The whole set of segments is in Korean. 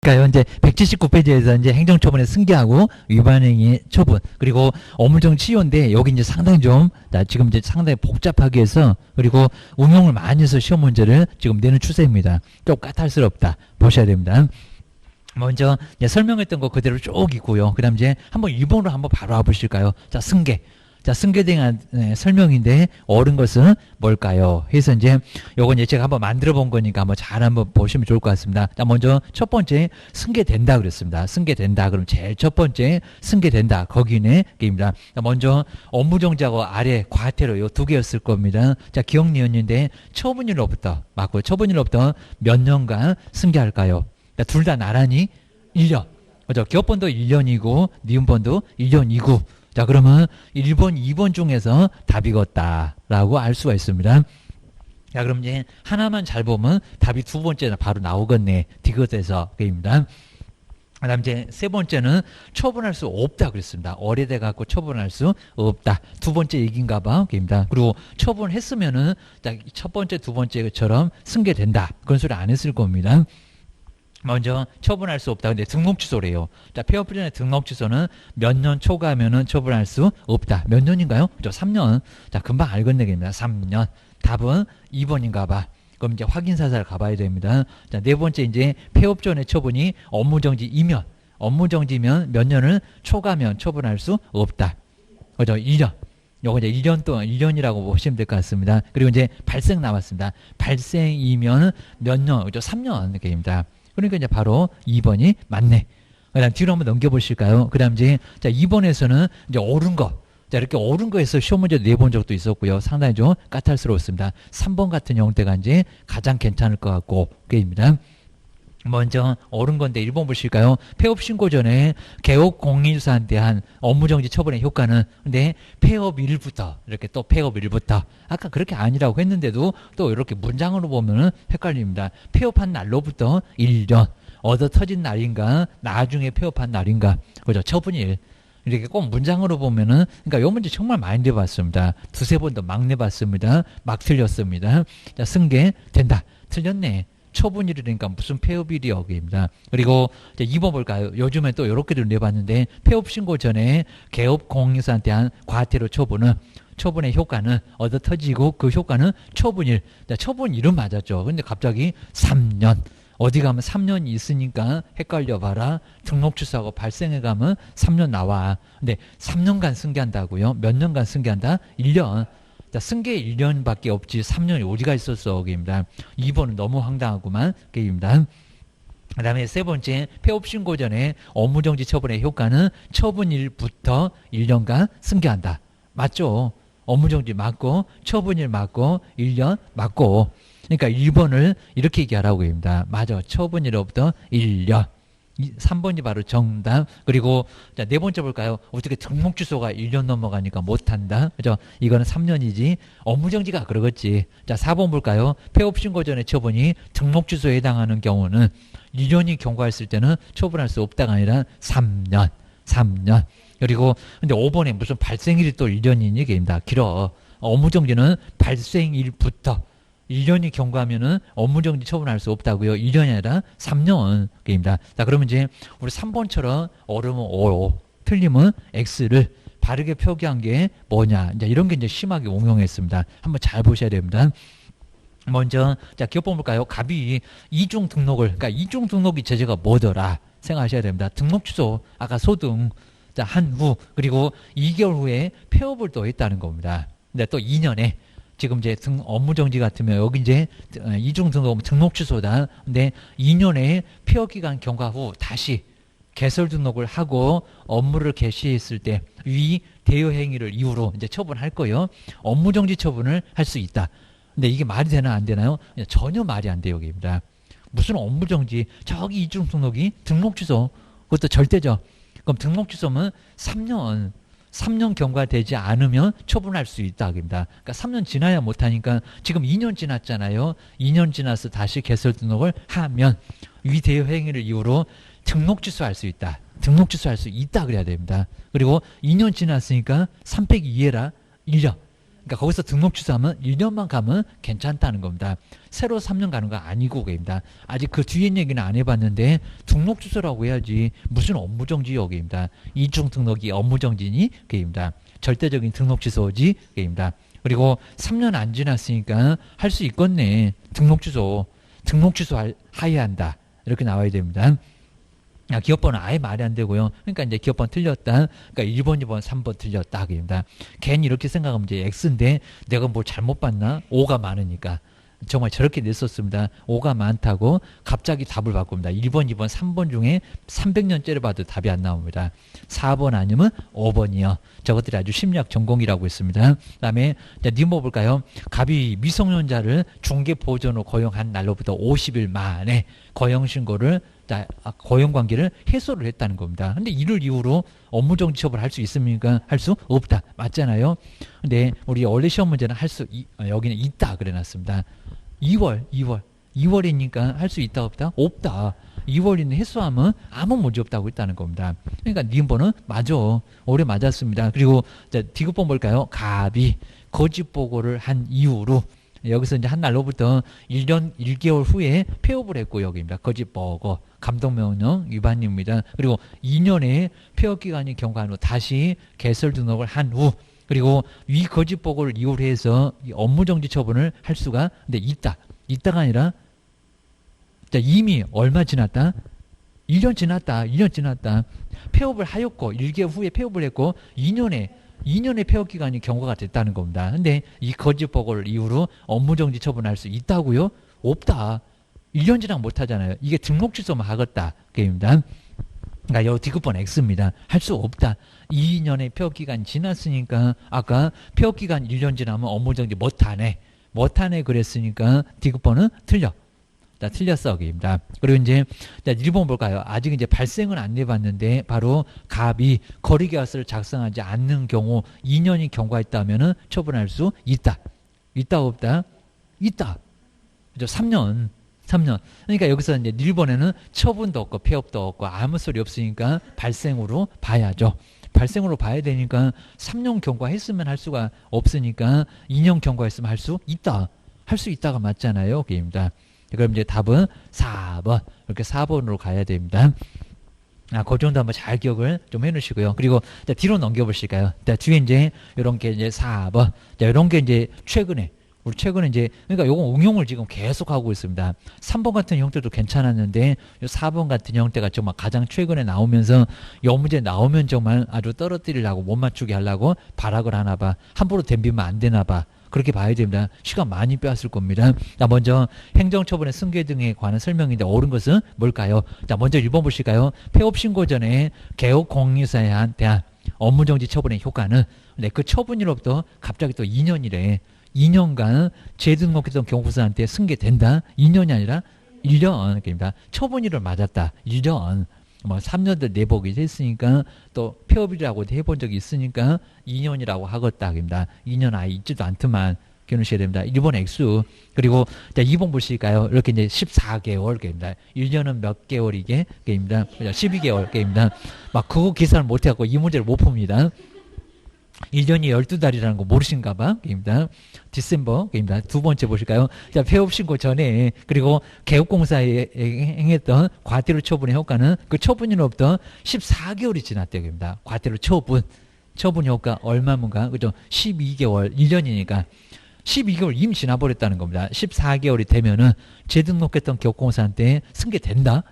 그러니까 이제 179페이지에서 이제 행정처분의 승계하고 위반행위 처분 그리고 업무정 치료인데 여기 이제 상당히 좀 지금 이제 상당히 복잡하게 해서 그리고 응용을 많이 해서 시험 문제를 지금 내는 추세입니다. 좀 까탈스럽다 보셔야 됩니다. 먼저 이제 설명했던 거 그대로 쭉 있고요. 그다음 이제 한번 2번으로 한번 바로 와보실까요? 자, 승계. 자, 승계에 대한 설명인데 옳은 것은 뭘까요? 해서 이제 요건 이제 제가 한번 만들어 본 거니까 한번 잘 한번 보시면 좋을 것 같습니다. 자, 먼저 첫 번째 승계된다 그랬습니다. 승계된다. 그럼 제일 첫 번째 승계된다. 거기는 게임입니다. 자, 먼저 업무정지하고 아래 과태료 요 두 개였을 겁니다. 자, 기억니었는데 처분일로부터 맞고 처분일로부터 몇 년간 승계할까요? 둘 다 나란히 1년. 그죠? 기업번도 1년이고 니은번도 1년이고 자, 그러면 1번, 2번 중에서 답이겠다라고 알 수가 있습니다. 자, 그럼 이제 하나만 잘 보면 답이 두 번째는 바로 나오겠네. 디귿에서 게임입니다. 그 다음 이제 세 번째는 처분할 수 없다 그랬습니다. 오래돼 갖고 처분할 수 없다. 두 번째 얘기인가 봐. 게임입니다. 그리고 처분했으면은 첫 번째, 두 번째처럼 승계된다. 그런 소리 안 했을 겁니다. 먼저 처분할 수 없다. 근데 등록 취소래요. 자, 폐업 전에 등록 취소는 몇 년 초과하면은 처분할 수 없다. 몇 년인가요? 그죠? 3년. 자, 금방 알겠네. 3년. 답은 2번인가 봐. 그럼 이제 확인 사살 가봐야 됩니다. 자, 네 번째 이제 폐업 전의 처분이 업무정지이면, 업무정지면 몇 년을 초과하면 처분할 수 없다. 그죠? 2년. 요거 이제 1년 동안, 1년이라고 보시면 될 것 같습니다. 그리고 이제 발생 남았습니다. 발생이면 몇 년, 그죠? 3년 게임입니다. 그러니까 이제 바로 2번이 맞네. 그 다음 뒤로 한번 넘겨보실까요? 그 다음 이제, 자, 2번에서는 이제 옳은 거. 자, 이렇게 옳은 거에서 시험 문제 내본 적도 있었고요. 상당히 좀 까탈스러웠습니다. 3번 같은 형태가 이제 가장 괜찮을 것 같고, 게임입니다. 먼저 옳은 건데 1번 보실까요? 폐업 신고 전에 개업 공인사에 대한 업무정지 처분의 효과는 근데 폐업일부터 이렇게 또 폐업일부터 아까 그렇게 아니라고 했는데도 또 이렇게 문장으로 보면은 헷갈립니다. 폐업한 날로부터 1년 얻어 터진 날인가 나중에 폐업한 날인가 그죠? 처분일 이렇게 꼭 문장으로 보면은 그러니까 요 문제 정말 많이 내봤습니다. 두세 번도 막 내봤습니다. 막 틀렸습니다. 자, 승계 된다. 틀렸네. 처분일이니까 무슨 폐업일이 여기입니다. 그리고 이제 2번 볼까요? 요즘에 또 이렇게도 내봤는데 폐업 신고 전에 개업 공인사한테 한 과태료 처분의 효과는 얻어 터지고 그 효과는 처분일. 처분일은 맞았죠. 근데 갑자기 3년. 어디 가면 3년이 있으니까 헷갈려 봐라. 등록 취소하고 발생해 가면 3년 나와. 근데 3년간 승계한다고요? 몇 년간 승계한다? 1년. 자, 승계 1년밖에 없지 3년이 어디가 있었어 게임입니다. 2번은 너무 황당하구만 게임입니다. 그 다음에 세 번째 폐업 신고 전에 업무정지 처분의 효과는 처분일부터 1년간 승계한다. 맞죠? 업무정지 맞고 처분일 맞고 1년 맞고 그러니까 1번을 이렇게 얘기하라고 합니다. 맞아. 처분일로부터 1년 3번이 바로 정답. 그리고 자, 네 번째 볼까요? 어떻게 등록 취소가 1년 넘어가니까 못한다. 그죠? 이거는 3년이지. 업무정지가 그러겠지. 자, 4번 볼까요? 폐업 신고 전에 처분이 등록 취소에 해당하는 경우는 1년이 경과했을 때는 처분할 수 없다가 아니라 3년. 3년. 그리고 근데 5번에 무슨 발생일이 또 1년이니 얘기입니다. 길어. 업무정지는 발생일부터 1년이 경과하면은 업무정지 처분할 수 없다고요. 1년이 아니라 3년입니다. 자, 그러면 이제 우리 3번처럼 옳으면 O, 틀리면 X를 바르게 표기한 게 뭐냐. 이제 이런 게 이제 심하게 응용했습니다. 한번 잘 보셔야 됩니다. 먼저, 자, 기업번 볼까요? 갑이 이중 등록을, 그러니까 이중 등록이 제재가 뭐더라 생각하셔야 됩니다. 등록 취소, 아까 소등, 자, 한 후, 그리고 2개월 후에 폐업을 또 했다는 겁니다. 근데 또 2년에 지금 이제 업무정지 같으면 여기 이제 이중 등록 취소다. 근데 2년의 폐업 기간 경과 후 다시 개설 등록을 하고 업무를 개시했을 때 위 대여 행위를 이유로 이제 처분할 거예요. 업무정지 처분을 할 수 있다. 근데 이게 말이 되나 안 되나요? 전혀 말이 안 돼요, 여기입니다. 무슨 업무정지? 저기 이중 등록 취소. 그것도 절대죠. 그럼 등록 취소면 3년 경과되지 않으면 처분할 수 있다. 그러니까 3년 지나야 못하니까 지금 2년 지났잖아요. 2년 지나서 다시 개설 등록을 하면 위 대여 행위를 이유로 등록 취소할 수 있다. 등록 취소할 수 있다 그래야 됩니다. 그리고 2년 지났으니까 3 빼기 2해라 1년. 그러니까 거기서 등록 취소하면 1년만 가면 괜찮다는 겁니다. 새로 3년 가는 거 아니고 그입니다. 아직 그 뒤에 얘기는 안 해봤는데 등록 취소라고 해야지 무슨 업무정지 여기입니다. 이중 등록이 업무정지니 그입니다. 절대적인 등록 취소지 그입니다. 그리고 3년 안 지났으니까 할 수 있겠네. 등록 취소 하여야 한다. 이렇게 나와야 됩니다. 기업번호 아예 말이 안 되고요. 그러니까 이제 기업번호 틀렸다. 그러니까 1번, 2번, 3번 틀렸다. 그입니다. 괜히 이렇게 생각하면 이제 X인데 내가 뭘 잘못 봤나? O가 많으니까. 정말 저렇게 냈었습니다. 5가 많다고 갑자기 답을 바꿉니다. 1번, 2번, 3번 중에 300년째를 봐도 답이 안 나옵니다. 4번 아니면 5번이요. 저것들이 아주 심리학 전공이라고 했습니다. 그 다음에 니모 볼까요? 갑이 미성년자를 중개보호전으로 고용한 날로부터 50일 만에 고용신고를 고용관계를 해소를 했다는 겁니다. 근데 이를 이유로 업무정지 처벌을 할 수 있습니까? 할 수 없다. 맞잖아요. 근데 우리 원래 시험 문제는 여기는 있다 그래놨습니다. 2월이니까 할 수 있다 없다? 없다. 2월이는 해소하면 아무 문제 없다고 했다는 겁니다. 그러니까 님번은 맞아. 올해 맞았습니다. 그리고 디귿번 볼까요? 갑이 거짓 보고를 한 이후로 여기서 이제 한 날로부터 1년 1개월 후에 폐업을 했고 여기입니다. 거짓 보고 감독명령 위반입니다. 그리고 2년의 폐업 기간이 경과한 후 다시 개설 등록을 한 후 그리고 위 거짓 보고를 이유로 해서 업무정지 처분을 할 수가 근데 있다가 아니라 이미 얼마 지났다? 1년 지났다. 폐업을 하였고 1개월 후에 폐업을 했고 2년의 폐업 기간이 경과가 됐다는 겁니다. 근데 이 거짓 보고를 이유로 업무정지 처분할 수 있다고요? 없다. 1년 지나 못하잖아요. 이게 등록 취소만 하겠다. 그입니다. 그러니까 여기 디귿번 X입니다. 할 수 없다. 2년의 폐업 기간이 지났으니까 아까 폐업 기간 1년 지나면 업무정지 못하네 그랬으니까 디귿번은 틀렸어. 여기입니다. 그리고 이제 1번 볼까요? 아직 이제 발생은 안 해봤는데 바로 갑이 거리계약서를 작성하지 않는 경우 2년이 경과했다면은 처분할 수 있다. 없다? 있다. 그죠? 3년. 그러니까 여기서 이제 1번에는 처분도 없고 폐업도 없고 아무 소리 없으니까 발생으로 봐야죠. 발생으로 봐야 되니까 3년 경과했으면 할 수가 없으니까 2년 경과했으면 할 수 있다. 할 수 있다가 맞잖아요. 그입니다. 그럼 이제 답은 4번. 이렇게 4번으로 가야 됩니다. 그 정도 한번 잘 기억을 좀 해놓으시고요. 그리고 뒤로 넘겨보실까요? 뒤에 이제 이런 게 이제 4번. 이런 게 이제 최근에 이제 그러니까 요거 응용을 지금 계속 하고 있습니다. 3번 같은 형태도 괜찮았는데 4번 같은 형태가 정말 가장 최근에 나오면서 요 문제 나오면 정말 아주 떨어뜨리려고 못 맞추게 하려고 발악을 하나 봐. 함부로 덤비면 안 되나 봐. 그렇게 봐야 됩니다. 시간 많이 빼앗을 겁니다. 먼저 행정처분의 승계 등에 관한 설명인데 옳은 것은 뭘까요? 먼저 1번 보실까요? 폐업 신고 전에 개업공유사에 대한 업무정지 처분의 효과는 그 처분일로부터 갑자기 또 2년이래. 2년간 재등록했던 경고사한테 승계된다. 2년이 아니라 1년. 그러니까 처분일을 맞았다. 1년. 3년들 내복이 됐으니까 또 폐업이라고 해본 적이 있으니까 2년이라고 하겠다. 그럽니다. 2년 아예 있지도 않더만 기억하셔야 됩니다. 1번 X. 그리고 2번 보실까요? 이렇게 이제 14개월 게임입니다. 1년은 몇 개월이게 게임입니다. 12개월 게임입니다. 그거 계산을 못 해갖고 이 문제를 못 풉니다. 1년이 12달이라는 거 모르신가 봐. 게임입니다. 디셈버. 게임입니다. 두 번째 보실까요? 폐업 신고 전에 그리고 개업공사에 행했던 과태료 처분의 효과는 그 처분일로부터 14개월이 지났대요. 게임입니다. 과태료 처분 효과 얼마인가? 그죠? 12개월, 1년이니까 12개월 이미 지나버렸다는 겁니다. 14개월이 되면은 재등록했던 개업공사한테 승계된다?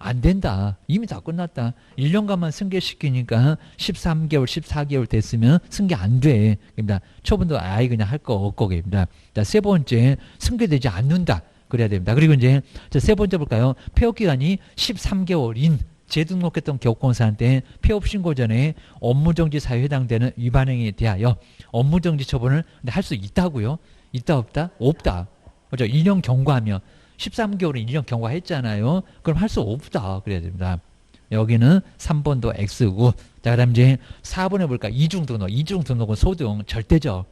안 된다. 이미 다 끝났다. 1년간만 승계시키니까 13개월, 14개월 됐으면 승계 안 돼. 그러니까 처분도 아예 그냥 할 거 없고 그럽니다. 세 번째, 승계되지 않는다. 그래야 됩니다. 그리고 이제 세 번째 볼까요? 폐업 기간이 13개월인 재등록했던 개업공사한테 폐업 신고 전에 업무정지 사유에 해당되는 위반 행위에 대하여 업무정지 처분을 할 수 있다고요? 있다 없다? 없다. 그죠? 1년 경과하면 13개월은 1년 경과했잖아요. 그럼 할 수 없다. 그래야 됩니다. 여기는 3번도 X고. 자, 그 다음 이제 4번에 볼까? 이중등록. 이중등록은 소등, 절대적.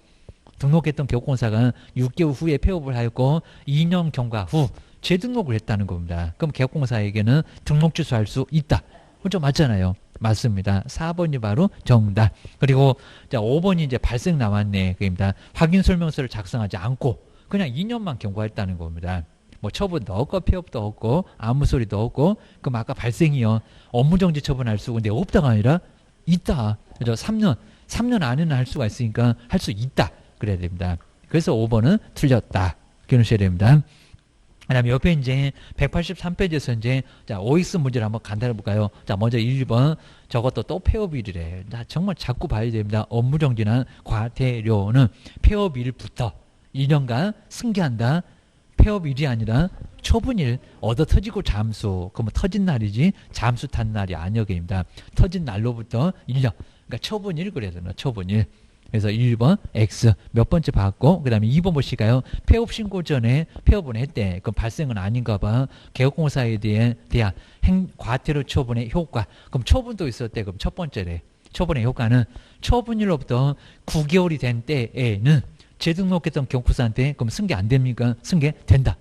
등록했던 개업공사가 6개월 후에 폐업을 하였고 2년 경과 후 재등록을 했다는 겁니다. 그럼 개업공사에게는 등록 취소할 수 있다. 그렇죠? 맞잖아요. 맞습니다. 4번이 바로 정답. 그리고 자, 5번이 이제 발생 나왔네. 그입니다. 확인 설명서를 작성하지 않고 그냥 2년만 경과했다는 겁니다. 뭐 처분도 없고 폐업도 없고 아무 소리도 없고 그럼 아까 발생이요. 업무정지 처분할 수 근데 없다가 아니라 있다. 그죠? 3년 안에는 할 수가 있으니까 할 수 있다. 그래야 됩니다. 그래서 5번은 틀렸다. 기억하셔야 됩니다. 그 다음에 옆에 이제 183페이지에서 이제 자, OX 문제를 한번 간단히 볼까요? 자, 먼저 1번. 저것도 또 폐업일이래. 자, 정말 자꾸 봐야 됩니다. 업무정지나 과태료는 폐업일부터 1년간 승계한다. 폐업일이 아니라 처분일, 얻어 터지고 잠수. 그러면 터진 날이지 잠수 탄 날이 아니어입니다. 터진 날로부터 1년. 그러니까 처분일 그래야 되나? 처분일. 그래서 1번 X 몇 번째 받고 그 다음에 2번 보실까요? 폐업 신고 전에 폐업은 했대. 그럼 발생은 아닌가 봐. 개업공사에 대한 과태료 처분의 효과. 그럼 처분도 있었대. 그럼 첫 번째래. 처분의 효과는 처분일로부터 9개월이 된 때에는 재등록했던 경쿠사한테 그럼 승계 안 됩니까? 승계 된다.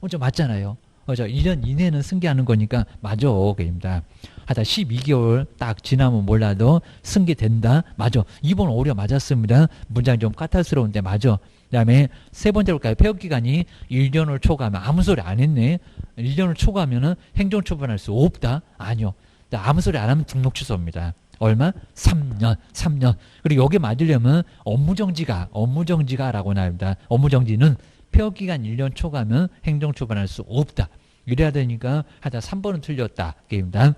좀 맞잖아요. 그죠? 1년 이내는 승계하는 거니까 맞아. 그입니다. 하다 12개월 딱 지나면 몰라도 승계된다. 맞아. 2번 오히려 맞았습니다. 문장이 좀 까탈스러운데 맞아. 그 다음에 세 번째로 볼까요? 폐업기간이 1년을 초과하면 아무 소리 안 했네. 1년을 초과하면 행정처분할 수 없다. 아니요. 아무 소리 안 하면 등록 취소입니다. 얼마? 3년. 그리고 여기 맞으려면 업무정지가라고 나옵니다. 업무정지는 폐업기간 1년 초과하면 행정처분할 수 없다. 이래야 되니까 하다 3번은 틀렸다. 게임입니다.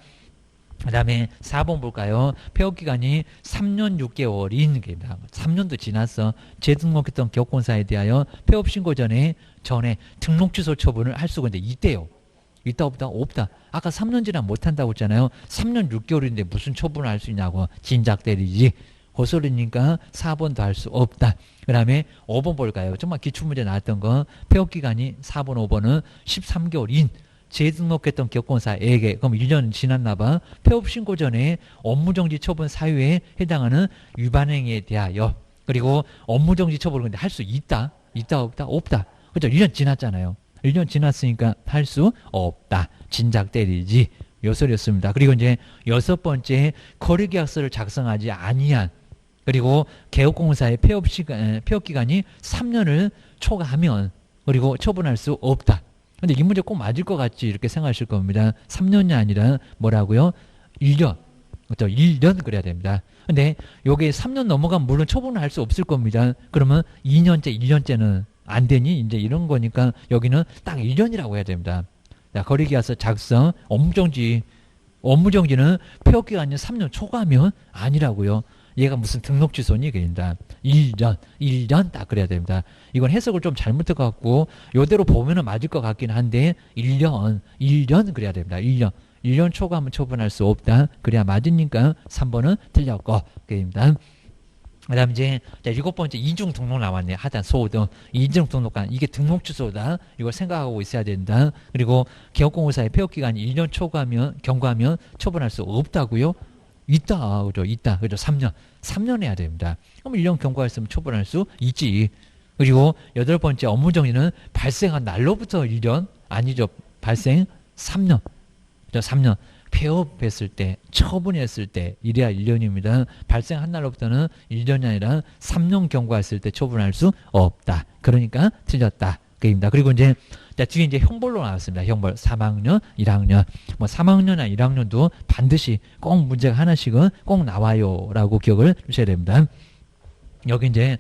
그 다음에 4번 볼까요? 폐업기간이 3년 6개월인 게임입니다. 3년도 지났어. 재등록했던 기업권사에 대하여 폐업신고 전에 등록 취소 처분을 할 수가 있는데 있대요. 있다 없다? 없다. 아까 3년 지나 못한다고 했잖아요. 3년 6개월인데 무슨 처분을 할 수 있냐고. 진작 때리지. 고소리니까 4번도 할 수 없다. 그 다음에 5번 볼까요? 정말 기출문제 나왔던 거. 폐업기간이 4번, 5번은 13개월인 재등록했던 기업권사에게 그럼 1년 지났나 봐. 폐업신고 전에 업무정지 처분 사유에 해당하는 위반행위에 대하여 그리고 업무정지 처분을 근데 할 수 있다. 있다 없다? 없다. 그렇죠? 1년 지났잖아요. 1년 지났으니까 할 수 없다. 진작 때리지. 요 소리였습니다. 그리고 이제 6번째 거래계약서를 작성하지 아니한 그리고 개업공사의 폐업기간이 3년을 초과하면 그리고 처분할 수 없다. 근데 이 문제 꼭 맞을 것 같지 이렇게 생각하실 겁니다. 3년이 아니라 뭐라고요? 1년. 그렇죠? 1년 그래야 됩니다. 근데 여기 3년 넘어가면 물론 처분을 할 수 없을 겁니다. 그러면 2년째, 1년째는 안 되니? 이제 이런 거니까 여기는 딱 1년이라고 해야 됩니다. 자, 거래계약서 작성, 업무정지는 폐업기간이 3년 초과하면 아니라고요. 얘가 무슨 등록 취소니? 그럽니다. 1년 딱 그래야 됩니다. 이건 해석을 좀 잘못해 갖고 요대로 보면은 맞을 것 같긴 한데 1년 그래야 됩니다. 1년 초과하면 처분할 수 없다. 그래야 맞으니까 3번은 틀렸고 그럽니다. 그 다음 이제 7번째 이중 등록 나왔네. 하단 소등 이중 등록관 이게 등록 취소다. 이걸 생각하고 있어야 된다. 그리고 기업공사의 폐업기간이 1년 초과하면 경과하면 처분할 수 없다고요. 있다. 그죠? 있다. 그죠? 3년 해야 됩니다. 그럼 1년 경과했으면 처분할 수 있지. 그리고 8번째 업무정지는 발생한 날로부터 1년 아니죠. 발생 3년. 그죠? 3년. 폐업했을 때, 처분했을 때 이래야 1년입니다. 발생한 날로부터는 1년이 아니라 3년 경과했을 때 처분할 수 없다. 그러니까 틀렸다. 그입니다. 그리고 이제 뒤에 이제 형벌로 나왔습니다. 형벌 3학년, 1학년. 뭐 3학년이나 1학년도 반드시 꼭 문제가 하나씩은 꼭 나와요라고 기억을 주셔야 됩니다. 여기 이제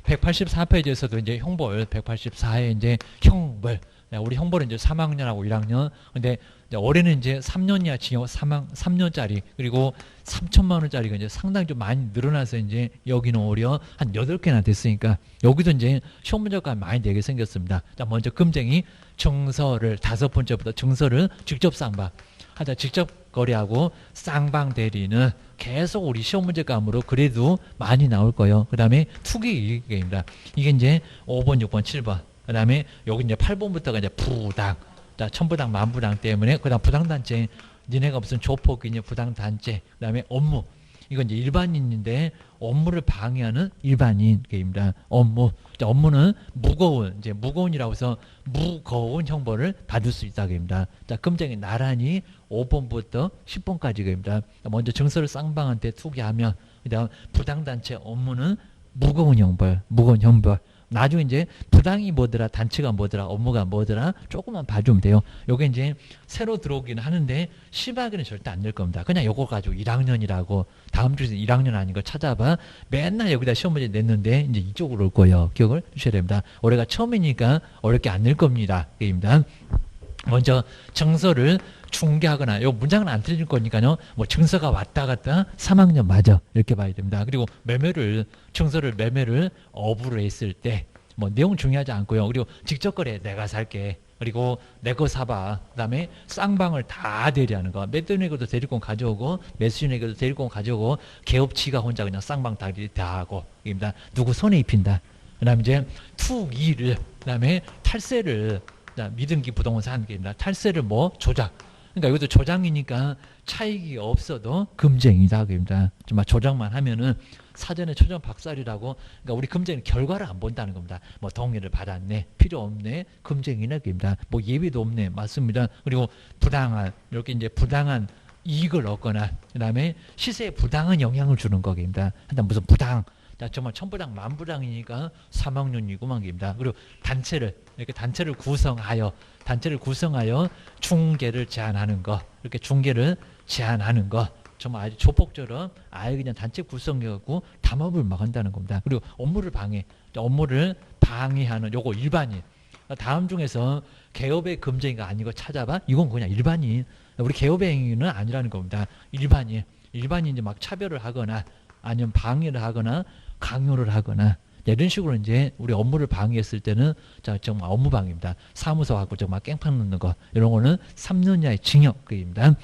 184페이지에서도 이제 형벌 184에 이제 형벌 우리 형벌은 이제 3학년하고 1학년. 근데 올해는 이제 3년 이하 징역 3년짜리 그리고 3천만 원짜리가 이제 상당히 좀 많이 늘어나서 이제 여기는 오히려 한 8개나 됐으니까 여기도 이제 시험 문제가 많이 되게 생겼습니다. 자, 먼저 금쟁이 증서를 5번째부터 증서를 직접 쌍방 하자 직접 거래하고 쌍방 대리는 계속 우리 시험 문제감으로 그래도 많이 나올 거예요. 그 다음에 투기이익입니다. 이게 이제 5번, 6번, 7번. 그 다음에 여기 이제 8번부터가 이제 부당. 자, 천부당, 만부당 때문에, 그 다음 부당단체, 니네가 무슨 조폭이냐, 부당단체, 그 다음에 업무. 이건 이제 일반인인데 업무를 방해하는 일반인입니다. 업무. 자, 업무는 무거운, 이제 무거운이라고 해서 무거운 형벌을 받을 수 있다입니다. 자, 금쟁이 나란히 5번부터 10번까지입니다. 먼저 증서를 쌍방한테 투기하면, 그다음 부당단체 업무는 무거운 형벌, 무거운 형벌. 나중에 이제 부당이 뭐더라, 단체가 뭐더라, 업무가 뭐더라, 조금만 봐주면 돼요. 요게 이제 새로 들어오긴 하는데 심하게는 절대 안 될 겁니다. 그냥 요거 가지고 1학년이라고 다음 주에 1학년 아닌 거 찾아봐. 맨날 여기다 시험 문제 냈는데 이제 이쪽으로 올 거예요. 기억을 주셔야 됩니다. 올해가 처음이니까 어렵게 안 낼 겁니다. 입니다. 먼저 정서를 중개하거나 요 문장은 안 틀릴 거니까요. 뭐 증서가 왔다 갔다 3학년 맞아 이렇게 봐야 됩니다. 그리고 증서를 매매를 어부로 했을 때 뭐 내용 중요하지 않고요. 그리고 직접 거래 내가 살게. 그리고 내 거 사봐. 그다음에 쌍방을 다 대리하는 거. 매도인에게도 대리권 가져오고 매수인에게도 대리권 가져오고 개업치가 혼자 그냥 쌍방 다 하고 입니다. 누구 손에 입힌다. 그다음에 이제 투기를 그다음에 탈세를 미등기 부동산 입니다. 탈세를 뭐 조작. 그러니까 이것도 조장이니까 차익이 없어도 금쟁이다. 그입니다. 정말 조작만 하면은 사전에 초전 박살이라고. 그러니까 우리 금쟁이 결과를 안 본다는 겁니다. 뭐 동의를 받았네, 필요 없네, 금쟁이네. 그입니다. 뭐 예비도 없네, 맞습니다. 그리고 부당한 이렇게 이제 부당한 이익을 얻거나 그다음에 시세에 부당한 영향을 주는 거입니다. 한단 무슨 부당. 자, 정말 천부당 만부당이니까 3학년이고만 입니다. 그리고 이렇게 단체를 구성하여 중개를 제한하는 거, 이렇게 중개를 제한하는 거, 정말 아주 조폭처럼 아예 그냥 단체 구성해갖고 담합을 막 한다는 겁니다. 그리고 업무를 방해하는 요거 일반인. 다음 중에서 개업의 금쟁이가 아니고 찾아봐. 이건 그냥 일반인. 우리 개업의 행위는 아니라는 겁니다. 일반인 이제 막 차별을 하거나 아니면 방해를 하거나 강요를 하거나 이런 식으로 이제 우리 업무를 방해했을 때는 자 정말 업무 방해입니다. 사무소하고 정말 깽판 넣는 거 이런 거는 3년 이하의 징역입니다.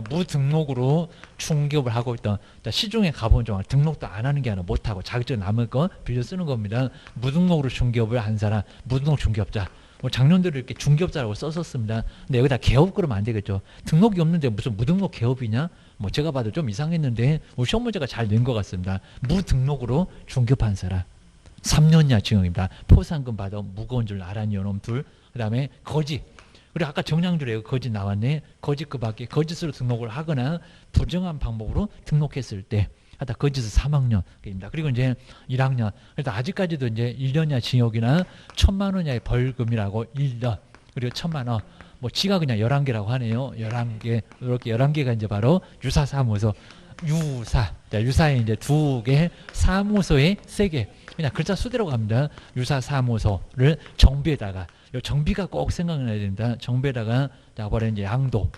무등록으로 중개업을 하고 있던 시중에 가보면 정말 등록도 안 하는 게 아니라 못하고 자격증 남을 거 빌려 쓰는 겁니다. 무등록으로 중개업을 한 사람, 무등록 중개업자. 뭐 작년대로 이렇게 중개업자라고 썼었습니다. 근데 여기다 개업 그러면 안 되겠죠. 등록이 없는데 무슨 무등록 개업이냐? 뭐 제가 봐도 좀 이상했는데 우리 시험 문제가 잘 낸 것 같습니다. 무등록으로 중개업한 사람 3년 이하 징역입니다. 포상금 받아 무거운 줄 알았니 요놈 둘. 그 다음에 거짓. 그리고 아까 정량줄에 거짓 나왔네. 거짓 그 밖에 거짓으로 등록을 하거나 부정한 방법으로 등록했을 때 하다 거짓은 3학년입니다. 그리고 이제 1학년. 그래서 아직까지도 이제 1년 이하 징역이나 1,000만 원 이하의 벌금이라고 1년. 그리고 1,000만 원. 뭐 지가 그냥 11개라고 하네요. 11개. 이렇게 11개가 이제 바로 유사사무소. 유사에 이제 2개, 사무소에 3개. 그냥 글자 수대로 갑니다. 유사사무소를 정비에다가, 요 정비가 꼭 생각나야 된다. 정비에다가, 자, 버려 이제 양도.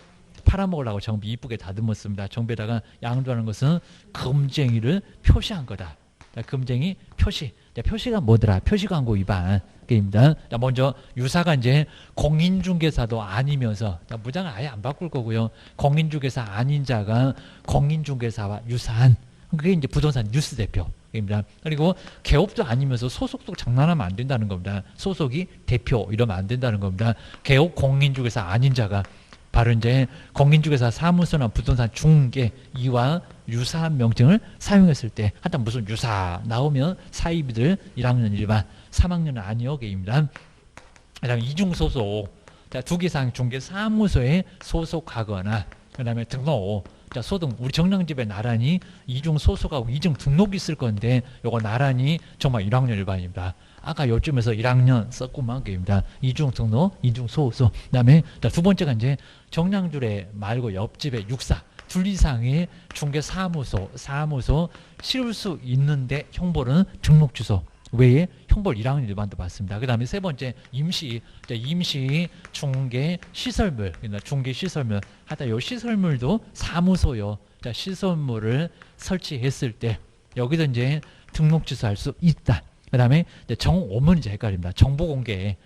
팔아먹으려고 정비 이쁘게 다듬었습니다. 정비에다가 양도하는 것은 금쟁이를 표시한 거다. 자, 금쟁이 표시. 자, 표시가 뭐더라? 표시광고 위반. 입니다. 자, 먼저 유사가 이제 공인중개사도 아니면서 자, 무장을 아예 안 바꿀 거고요. 공인중개사 아닌 자가 공인중개사와 유사한 그게 이제 부동산 뉴스 대표입니다. 그리고 개업도 아니면서 소속도 장난하면 안 된다는 겁니다. 소속이 대표 이러면 안 된다는 겁니다. 개업 공인중개사 아닌 자가 바로 이제 공인중개사 사무소나 부동산 중개 이와 유사한 명칭을 사용했을 때 하여튼 무슨 유사 나오면 사입이들 1학년 일반 3학년은 아니오게입니다. 그다음에 이중소속 자, 2개 이상 중개 사무소에 소속하거나 그다음에 등록 자, 소등 우리 정량집에 나란히 이중 소속하고 이중 등록이 있을 건데 요거 나란히 정말 1학년 일반입니다. 아까 요쯤에서 1학년 썼구만 게입니다. 이중 등록, 이중 소속. 그다음에 자, 두 번째가 이제 정량줄에 말고 옆집에 육사 둘 이상의 중개 사무소 씌울 수 있는데 형벌은 등록 주소 외에 형벌 1학년 일반도 받습니다. 그 다음에 세 번째 임시 중개 시설물 중개 시설물 하다 요 시설물도 사무소요. 자, 시설물을 설치했을 때 여기도 이제 등록 주소할 수 있다. 그 다음에 정오문 이제 헷갈립니다. 정보 공개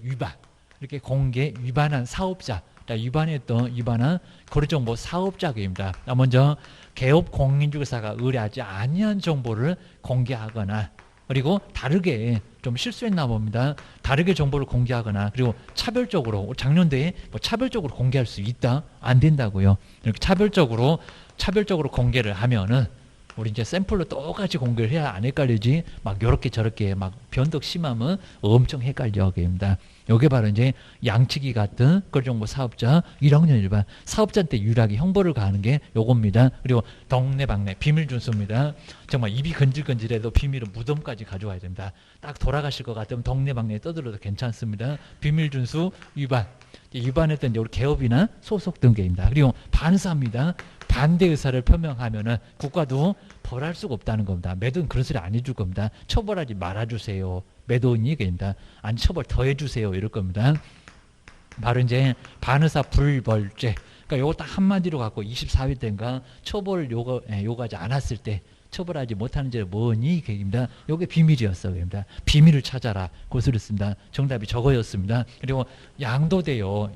위반 이렇게 공개 위반한 사업자 위반한 거래정보 사업자입니다. 먼저 개업 공인중개사가 의뢰하지 아니한 정보를 공개하거나 그리고 다르게 좀 실수했나 봅니다. 다르게 정보를 공개하거나 그리고 차별적으로 작년도에 뭐 차별적으로 공개할 수 있다? 안 된다고요. 이렇게 차별적으로 공개를 하면은 우리 이제 샘플로 똑같이 공개를 해야 안 헷갈리지 막 요렇게 저렇게 막 변덕 심하면 엄청 헷갈려 합니다. 요게 바로 이제 양치기 같은 그런 정보 사업자 1학년 일반 사업자한테 유일하게 형벌을 가하는 게 요겁니다. 그리고 동네방네 비밀 준수입니다. 정말 입이 건질건질해도 비밀은 무덤까지 가져와야 됩니다. 딱 돌아가실 것 같으면 동네방네 떠들어도 괜찮습니다. 비밀 준수 위반. 위반했던 이제 우리 개업이나 소속 등계입니다. 그리고 반사입니다. 반대 의사를 표명하면은 국가도 벌할 수가 없다는 겁니다. 매도인 그런 소리 안 해줄 겁니다. 처벌하지 말아주세요. 매도인이 얘기입니다. 아니 처벌 더 해주세요. 이럴 겁니다. 바로 이제 반의사 불벌죄. 그러니까 요거 딱 한마디로 갖고 24회 때인가 처벌을 요구하지 않았을 때 처벌하지 못하는 죄는 뭐니? 계획입니다. 요게 비밀이었어. 계획입니다. 비밀을 찾아라. 고스를 씁니다. 정답이 저거였습니다. 그리고 양도대여.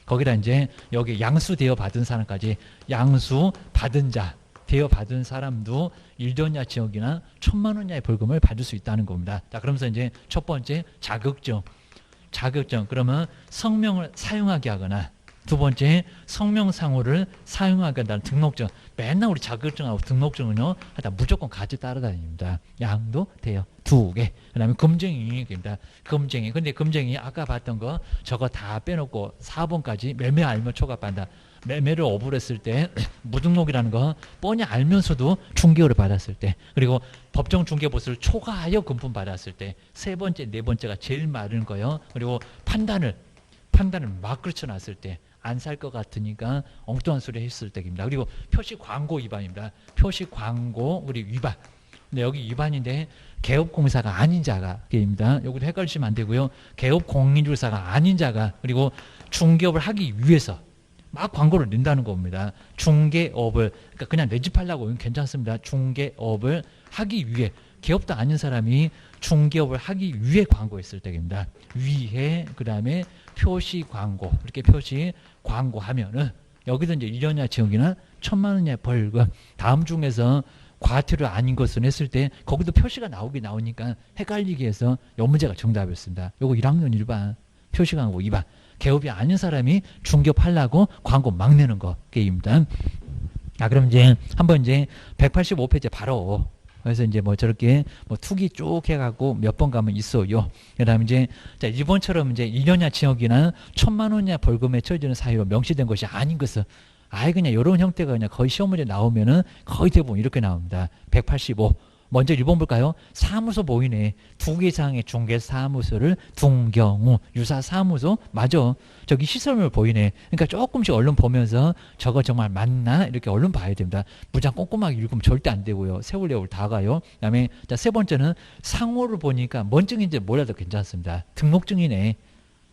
거기다 이제 여기 양수대여 받은 사람까지 양수 받은 자. 대여 받은 사람도 1년 징역이나 1,000만 원 이하의 벌금을 받을 수 있다는 겁니다. 자, 그러면서 이제 첫 번째 자격증. 그러면 성명을 사용하게 하거나 두 번째 성명상호를 사용하게 한다는 등록증. 맨날 우리 자격증하고 등록증은요 하여튼 무조건 같이 따라다닙니다. 양도 돼요. 2개. 그 다음에 금쟁이입니다. 금쟁이. 근데 금쟁이 아까 봤던 거 저거 다 빼놓고 4번까지 매매 알면 초과받는다. 매매를 어불했을 때 무등록이라는 거 뻔히 알면서도 중개료를 받았을 때 그리고 법정 중개보수를 초과하여 금품 받았을 때 세 번째 네 번째가 제일 많은 거예요. 그리고 판단을 막 그르쳐놨을 때 안 살 것 같으니까 엉뚱한 소리 했을 때입니다. 그리고 표시 광고 위반입니다. 표시 광고 우리 위반. 근데 여기 위반인데 개업공사가 아닌 자가입니다. 여기도 헷갈리시면 안 되고요. 개업공인중개사가 아닌 자가 그리고 중개업을 하기 위해서 막 광고를 낸다는 겁니다. 중개업을 그러니까 그냥 내 집 하려고 괜찮습니다. 중개업을 하기 위해 개업도 아닌 사람이 중개업을 하기 위해 광고했을 때입니다. 위해 그다음에 표시 광고 이렇게 표시 광고하면은 여기서 이제 1년 이하 징역이나 1,000만 원 이하의 벌금. 다음 중에서 과태료 아닌 것은 했을 때 거기도 표시가 나오니까 헷갈리게 해서 요 문제가 정답이었습니다. 요거 1학년 일반 표시 광고 위반. 개업이 아닌 사람이 중개업 하려고 광고 막 내는 거 게임입니다. 아, 그럼 이제 한번 이제 185페이지 바로 그래서 이제 뭐 저렇게 뭐 투기 쭉 해갖고 몇 번 가면 있어요. 그 다음에 이제 자, 이번처럼 이제 1년 이하 징역이나 1,000만 원 이하 벌금에 처해지는 사유로 명시된 것이 아닌 것은 아예 그냥 이런 형태가 그냥 거의 시험 문제 나오면은 거의 대부분 이렇게 나옵니다. 185. 먼저 1번 볼까요? 사무소 보이네. 2개 이상의 중개사무소를 둔 경우 유사사무소 맞아. 저기 시설물 보이네. 그러니까 조금씩 얼른 보면서 저거 정말 맞나? 이렇게 얼른 봐야 됩니다. 무장 꼼꼼하게 읽으면 절대 안 되고요. 세월레올 다 가요. 그 다음에 자, 세 번째는 상호를 보니까 뭔 증인지 몰라도 괜찮습니다. 등록증이네.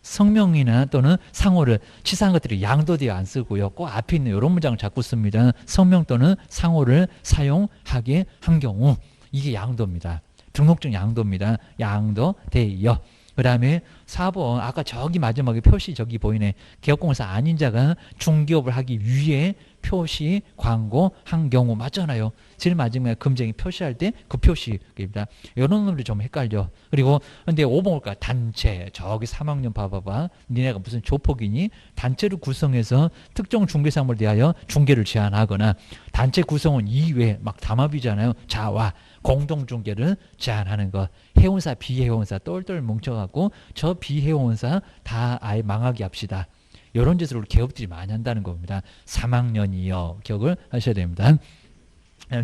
성명이나 또는 상호를 치사한 것들이 양도되어 안 쓰고요. 꼭 앞에 있는 이런 문장을 자꾸 씁니다. 성명 또는 상호를 사용하게 한 경우 이게 양도입니다. 등록증 양도입니다. 양도되어. 그 다음에 4번 아까 저기 마지막에 표시 저기 보이네. 개업공사 아닌 자가 중개업을 하기 위해 표시 광고 한 경우 맞잖아요. 제일 마지막에 금쟁이 표시할 때 그 표시입니다. 이런 놈들이 좀 헷갈려. 그리고 근데 5번 올까? 단체. 저기 3학년 봐봐봐. 니네가 무슨 조폭이니? 단체를 구성해서 특정 중개사무를 대하여 중개를 제한하거나 단체 구성원 이외에 막 담합이잖아요. 자와 공동중개를 제한하는 것. 해운사 비해운사 똘똘 뭉쳐갖고 저 비해운사 다 아예 망하게 합시다. 이런 짓을 우리 개업들이 많이 한다는 겁니다. 3학년이요. 기억을 하셔야 됩니다.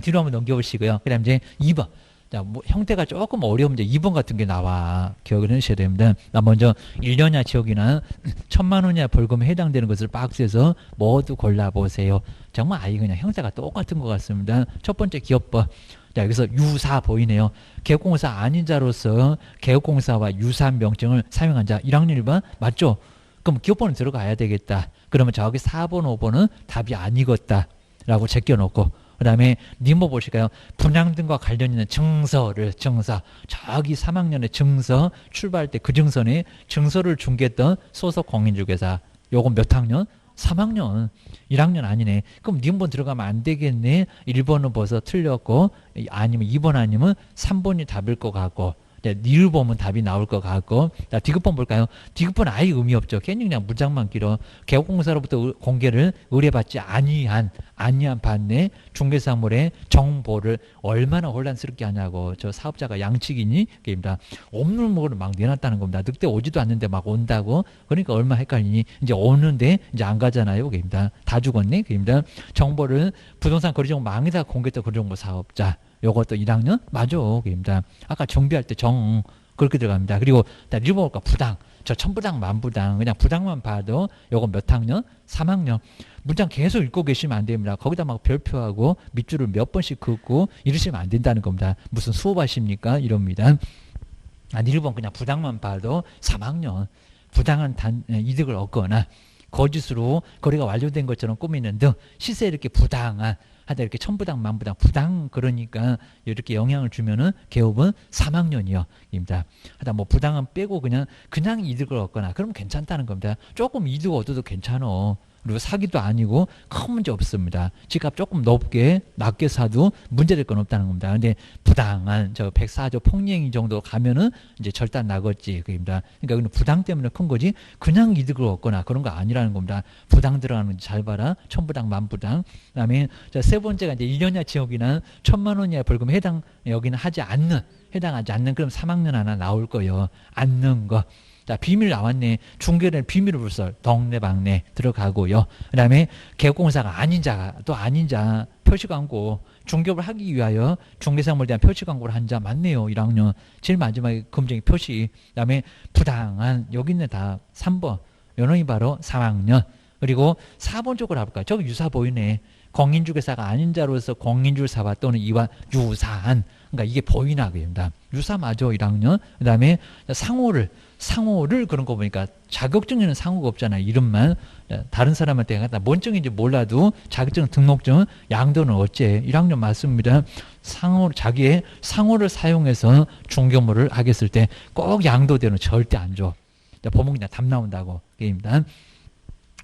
뒤로 한번 넘겨보시고요. 그 다음 이제 2번. 자, 뭐 형태가 조금 어려우면 이제 2번 같은 게 나와. 기억을 하셔야 됩니다. 먼저 1년 이하 징역이나 1,000만 원 이하 벌금에 해당되는 것을 박스에서 모두 골라보세요. 정말 아예 그냥 형태가 똑같은 것 같습니다. 첫 번째 기업법. 자, 여기서 유사 보이네요. 개업공사 아닌 자로서 개업공사와 유사한 명칭을 사용한 자 1학년 1번 맞죠? 그럼 기업번호 들어가야 되겠다. 그러면 저기 4번, 5번은 답이 아니겠다 라고 제껴놓고 그 다음에 니모 보실까요? 분양 등과 관련 있는 증서 저기 3학년의 증서 출발할 때 그 증서에 증서를 중개했던 소속 공인중개사 요건 몇 학년? 3학년 1학년 아니네. 그럼 니모 들어가면 안 되겠네. 1번은 벌써 틀렸고 아니면 2번 아니면 3번이 답일 것 같고 니을 보면 답이 나올 것 같고. 자, 디귿번 볼까요? 디귿번 아예 의미 없죠. 그냥 문장만 길어. 개업공사로부터 공개를 의뢰받지 아니한 반내 중개사물의 정보를 얼마나 혼란스럽게 하냐고. 저 사업자가 양측이니? 게임다. 없는 거를 막 내놨다는 겁니다. 늑대 오지도 않는데 막 온다고. 그러니까 얼마나 헷갈리니? 이제 오는데 이제 안 가잖아요. 게임다. 다 죽었네. 게임다. 정보를 부동산 거래정보 망에다 공개했던 거래정보 사업자. 요것도 1학년? 맞아. 게임다. 아까 정비할 때 정 그렇게 들어갑니다. 그리고 리버볼까 부당. 저 천부당 만부당 그냥 부당만 봐도 요거 몇 학년? 3학년. 문장 계속 읽고 계시면 안 됩니다. 거기다 막 별표하고 밑줄을 몇 번씩 긋고 이러시면 안 된다는 겁니다. 무슨 수업하십니까? 이럽니다. 1번 그냥 부당만 봐도 3학년. 부당한 이득을 얻거나 거짓으로 거래가 완료된 것처럼 꾸미는 등 시세에 이렇게 부당한 하다 이렇게 천부당 만부당 부당 그러니까 이렇게 영향을 주면은 개업은 3학년이요. 입니다. 하다 뭐 부당은 빼고 그냥 이득을 얻거나 그러면 괜찮다는 겁니다. 조금 이득 얻어도 괜찮어. 그리고 사기도 아니고 큰 문제 없습니다. 집값 조금 낮게 사도 문제될 건 없다는 겁니다. 근데 부당한 저 104조 폭리행위 정도 가면은 이제 절단 나겠지 그입니다. 그러니까 부당 때문에 큰 거지 그냥 이득을 얻거나 그런 거 아니라는 겁니다. 부당 들어가는지 잘 봐라. 천부당 만부당. 그다음에 세 번째가 이제 1년 이하 징역이나 1,000만 원 이하 벌금 여기는 해당하지 않는 그럼 3학년 하나 나올 거예요. 않는 거. 자, 비밀 나왔네. 중개를 비밀을 불설, 동네방네 들어가고요. 그 다음에 개업공사가 아닌 자, 표시광고, 중개업을 하기 위하여 중개사물에 대한 표시광고를 한 자 맞네요. 1학년. 제일 마지막에 검증이 표시. 그 다음에 부당한, 여기 있는 다 3번. 요놈이 바로 3학년. 그리고 4번 쪽으로 가볼까요? 저기 유사 보이네. 공인중개사가 아닌 자로서 공인중개사와 또는 이와 유사한. 그러니까 이게 보이나 그입니다. 유사 맞아 1학년. 그 다음에 상호를 그런 거 보니까 자격증에는 상호가 없잖아요. 이름만 다른 사람한테 갖다 뭔 증인지 몰라도 자격증 등록증 양도는 어째 1학년 맞습니다. 자기의 상호를 사용해서 중개업무를 하겠을 때 꼭 양도되는 절대 안 줘. 법원이 답 나온다고 게임입니다.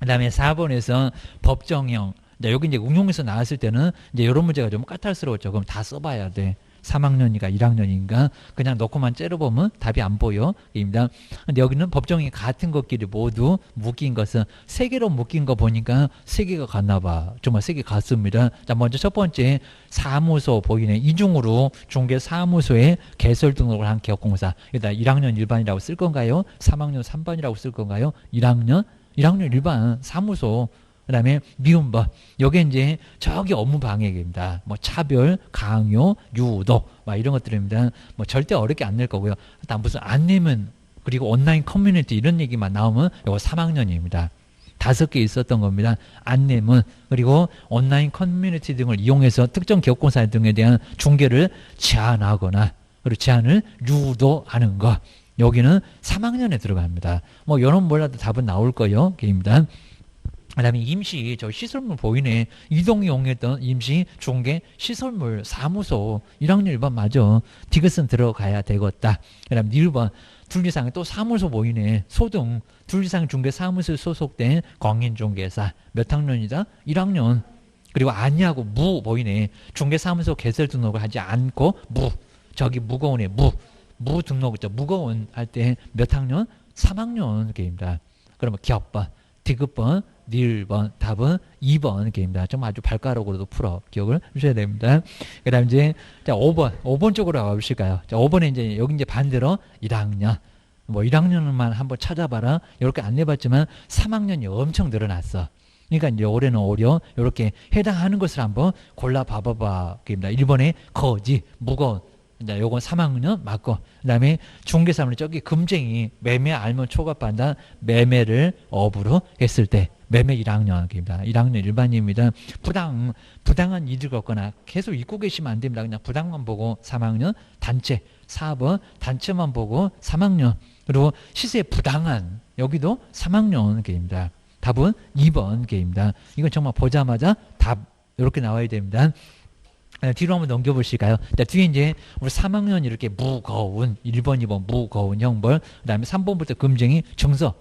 그 다음에 4번에서 법정형. 여기 이제 응용해서 나왔을 때는 이제 이런 문제가 좀 까탈스러웠죠. 그럼 다 써봐야 돼. 3학년인가 1학년인가 그냥 놓고만 째려보면 답이 안 보여. 입니다. 근데 여기는 법정이 같은 것끼리 모두 묶인 것은 3개로 묶인 거 보니까 3개가 같나 봐. 정말 3개 같습니다. 자, 먼저 첫 번째 사무소 보이네. 이중으로 중개사무소에 개설 등록을 한 개업공사. 여기다 1학년 일반이라고 쓸 건가요? 3학년 3반이라고 쓸 건가요? 1학년 일반 사무소. 그 다음에 미움법. 요게 이제 저기 업무 방해입니다. 뭐 차별, 강요, 유도, 막 이런 것들입니다. 뭐 절대 어렵게 안 낼 거고요. 일단 무슨 안 내면 그리고 온라인 커뮤니티 이런 얘기만 나오면 요거 3학년입니다. 5개 있었던 겁니다. 안 내면 그리고 온라인 커뮤니티 등을 이용해서 특정 기업공사 등에 대한 중개를 제한하거나 그리고 제한을 유도하는 거. 여기는 3학년에 들어갑니다. 뭐 이런 몰라도 답은 나올 거예요. 게임입니다. 그 다음에 임시, 저 시설물 보이네. 이동이 이용했던 임시, 중개, 시설물, 사무소. 1학년 1번 맞아. 디귿은 들어가야 되겠다. 그 다음에 1번. 둘 이상의 또 사무소 보이네. 소등. 둘 이상 중개 사무소에 소속된 공인중개사. 몇 학년이다? 1학년. 그리고 아니하고 무 보이네. 중개 사무소 개설 등록을 하지 않고 저기 무거운에 무 등록 있죠. 무거운 할 때 몇 학년? 3학년 게임입니다. 그러면 기업번, 디귿번, 니을번 답은 2번 게임입니다. 좀 아주 발가락으로도 풀어 기억을 해주셔야 됩니다. 그 다음 이제 자 5번 쪽으로 가보실까요? 자 5번에 이제 여기 이제 반대로 1학년 뭐 1학년만 한번 찾아봐라. 이렇게 안 내봤지만 3학년이 엄청 늘어났어. 그러니까 이제 올해는 오려 이렇게 해당하는 것을 한번 골라 봐봐봐 게임입니다. 1번에 거지 무거운. 자, 요건 3학년 맞고, 그 다음에 중개사물이 저기 금쟁이 매매 알면 초과받는다 매매를 업으로 했을 때 매매 1학년입니다. 1학년 일반입니다. 부당한 이득을 얻거나 계속 잊고 계시면 안 됩니다. 그냥 부당만 보고 3학년 단체 4번 단체만 보고 3학년 그리고 시세 부당한 여기도 3학년 게임입니다. 답은 2번 게임입니다. 이건 정말 보자마자 답 이렇게 나와야 됩니다. 뒤로 한번 넘겨보실까요? 자, 뒤에 이제 우리 3학년 이렇게 무거운 1번, 2번 무거운 형벌 그 다음에 3번부터 금쟁이 정서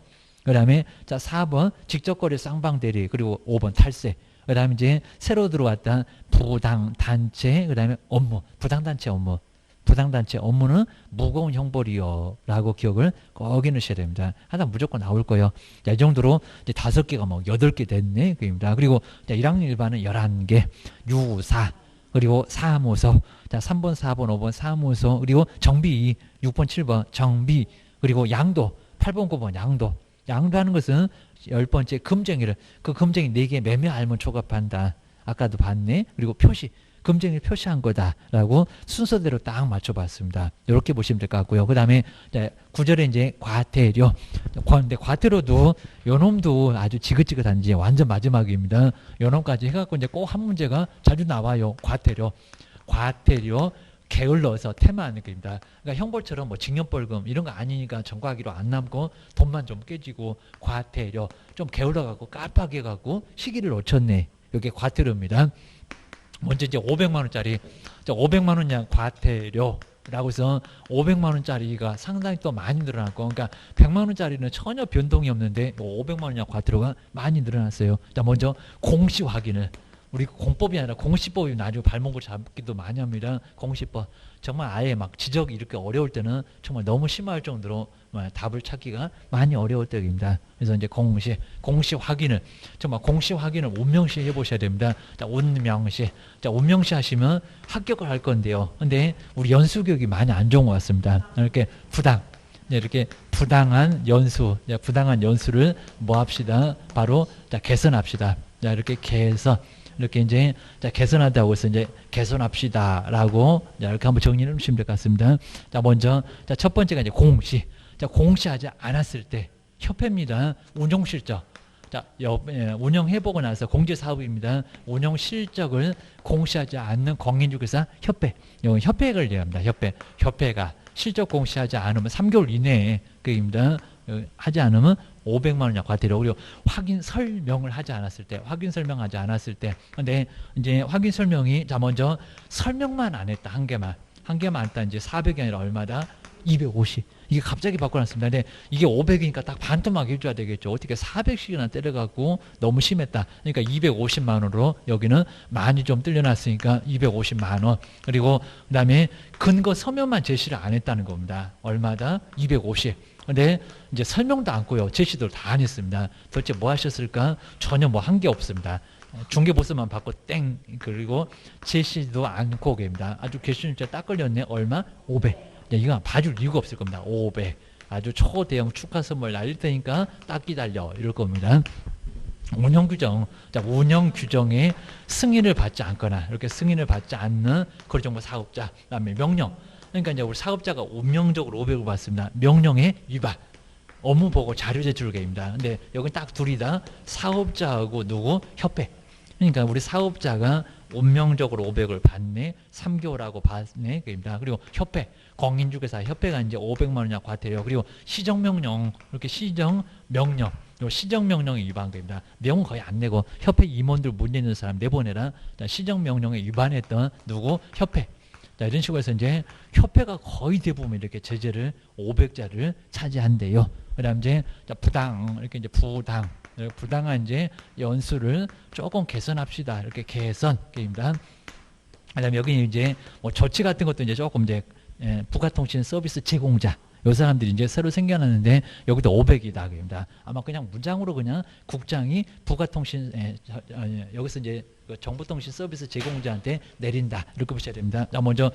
그 다음에 자 4번 직접거래 쌍방대리 그리고 5번 탈세 그 다음에 이제 새로 들어왔던 부당단체 그 다음에 업무 부당단체 업무 부당단체 업무는 무거운 형벌이요라고 기억을 꼭 해놓으셔야 됩니다. 하나 무조건 나올 거예요. 자, 이 정도로 이제 5개가 뭐 8개 됐네. 그입니다. 그리고 1학년 일반은 11개, 유사, 그리고 사무소, 자 3번, 4번, 5번 사무소, 그리고 정비 6번, 7번 정비, 그리고 양도 8번, 9번 양도. 양도하는 것은 10번째 금쟁이를, 그 금쟁이 4개 매매 알면 초과한다. 아까도 봤네. 그리고 표시, 금쟁이를 표시한 거다라고 순서대로 딱 맞춰봤습니다. 이렇게 보시면 될 것 같고요. 그 다음에 9절에 이제 과태료. 근데 과태료도 요놈도 아주 지긋지긋한지 완전 마지막입니다. 요놈까지 해갖고 이제 꼭 한 문제가 자주 나와요. 과태료. 과태료 게을러서 태만 느낌입니다. 그러니까 형벌처럼 뭐 징역벌금 이런 거 아니니까 전과하기로 안 남고 돈만 좀 깨지고 과태료 좀 게을러갖고 깜빡해갖고 시기를 놓쳤네. 이게 과태료입니다. 먼저 이제 500만 원짜리, 500만 원량 과태료라고 해서 500만 원짜리가 상당히 또 많이 늘어났고, 그러니까 100만 원짜리는 전혀 변동이 없는데 500만 원량 과태료가 많이 늘어났어요. 자, 먼저 공시 확인을. 우리 공법이 아니라 공시법이 나중에 발목을 잡기도 많이 합니다. 공시법. 정말 아예 막 지적이 이렇게 어려울 때는 정말 너무 심할 정도로 답을 찾기가 많이 어려울 때입니다. 그래서 이제 공시 확인을, 정말 공시 확인을 운명시 해보셔야 됩니다. 자, 운명시. 자, 운명시 하시면 합격을 할 건데요. 근데 우리 연수교육이 많이 안 좋은 것 같습니다. 이렇게 이렇게 부당한 연수, 부당한 연수를 뭐 합시다? 바로 개선합시다. 자, 이렇게 개선. 이렇게 이제 개선하다고 해서 이제 개선합시다라고 이렇게 한번 정리를 해주시면 될 것 같습니다. 자, 먼저 첫 번째가 이제 공시. 자, 공시하지 않았을 때 협회입니다. 운영 실적. 자, 운영해보고 나서 공제사업입니다. 운영 실적을 공시하지 않는 공인중개사 협회. 협회를 얘기합니다. 협회가 실적 공시하지 않으면 3개월 이내에 그입니다. 하지 않으면 500만 원이냐 과태료. 그리고 확인 설명을 하지 않았을 때, 근데 이제 확인 설명이, 자, 먼저 설명만 안 했다. 한 개만 했다. 이제 400이 아니라 얼마다? 250. 이게 갑자기 바꿔놨습니다. 근데 이게 500이니까 딱 반토막 해줘야 되겠죠. 어떻게 400씩이나 때려갖고 너무 심했다. 그러니까 250만 원으로 여기는 많이 좀 뜰려놨으니까 250만 원. 그리고 그 다음에 근거 서면만 제시를 안 했다는 겁니다. 얼마다? 250. 근데 이제 설명도 않고요. 제시도 다 안 했습니다. 도대체 뭐 하셨을까? 전혀 뭐 한 게 없습니다. 중개보수만 받고 땡. 그리고 제시도 않고 계십니다. 아주 개수님자 딱 걸렸네. 얼마? 500. 이거 봐줄 이유가 없을 겁니다. 500. 아주 초대형 축하 선물 날릴 테니까 딱 기다려. 이럴 겁니다. 운영 규정. 자, 운영 규정에 승인을 받지 않거나 이렇게 승인을 받지 않는 거래정보 사업자. 그다음에 명령. 그러니까 이제 우리 사업자가 운명적으로 500을 받습니다. 명령의 위반. 업무 보고 자료 제출 계획입니다. 근데 여기 딱 둘이다. 사업자하고 누구? 협회. 그러니까 우리 사업자가 운명적으로 500을 받네. 3개월하고 받네. 그입니다. 그리고 협회. 공인중개사 협회가 이제 500만 원이나 과태료. 그리고 시정명령. 이렇게 시정명령. 시정명령의 위반입니다. 명은 거의 안 내고 협회 임원들 문제 있는 사람 내보내라. 시정명령에 위반했던 누구? 협회. 자, 이런 식으로 해서 이제 협회가 거의 대부분 이렇게 제재를 500자를 차지한대요. 그 다음 이제 이렇게 이제 부당한 이제 연수를 조금 개선합시다. 이렇게 개선입니다. 그 다음에 여기 이제 뭐 조치 같은 것도 이제 조금 이제 부가통신 서비스 제공자. 요 사람들이 이제 새로 생겨났는데 여기도 500이다. 그럽니다. 아마 그냥 문장으로 그냥 국장이 부가통신 여기서 이제 정보통신 서비스 제공자한테 내린다. 이렇게 보셔야 됩니다. 자, 먼저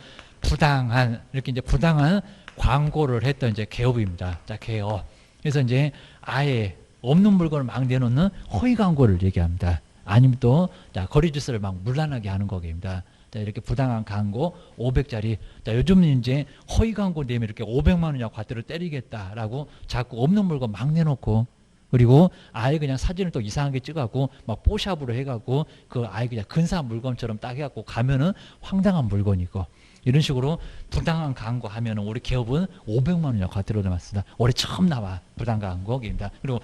이렇게 이제 부당한 광고를 했던 이제 개업입니다. 자, 개업. 그래서 이제 아예 없는 물건을 막 내놓는 허위 광고를 얘기합니다. 아니면 또 거리 주소를 막 문란하게 하는 거입니다. 자, 이렇게 부당한 광고 500짜리. 자, 요즘은 이제 허위 광고 내면 이렇게 500만 원이나 과태료 때리겠다라고 자꾸 없는 물건 막 내놓고, 그리고 아예 그냥 사진을 또 이상하게 찍어갖고 막 뽀샵으로 해갖고 그 아예 그냥 근사한 물건처럼 딱 해갖고 가면은 황당한 물건이고, 이런 식으로 부당한 광고 하면은 우리 기업은 500만 원이나 과태료 남았습니다. 올해 처음 나와 부당한 광고입니다. 그리고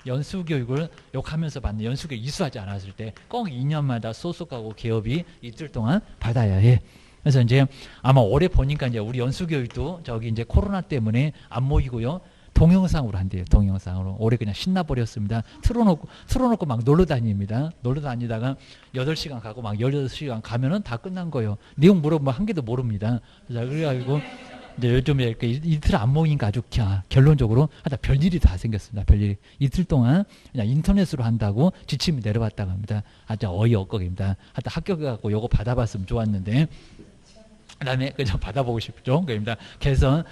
연수교육을 욕하면서 받는 연수교육 이수하지 않았을 때 꼭 2년마다 소속하고 기업이 이틀 동안 받아야 해. 그래서 이제 아마 올해 보니까 이제 우리 연수교육도 저기 이제 코로나 때문에 안 모이고요. 동영상으로 한대요. 동영상으로. 올해 그냥 신나버렸습니다. 틀어놓고 막 놀러 다닙니다. 놀러 다니다가 8시간 가고 막 18시간 가면은 다 끝난 거예요. 내용 물어보면 한 개도 모릅니다. 자, 그래가지고 이제 요즘에 이렇게 이틀 안 모이니까 아주 결론적으로 하다 별일이 다 생겼습니다. 별일이. 이틀 동안 그냥 인터넷으로 한다고 지침이 내려왔다고 합니다. 아주 어이없거입니다. 하다 합격해갖고 요거 받아봤으면 좋았는데, 그 다음에 그냥 받아보고 싶죠. 그입니다. 개선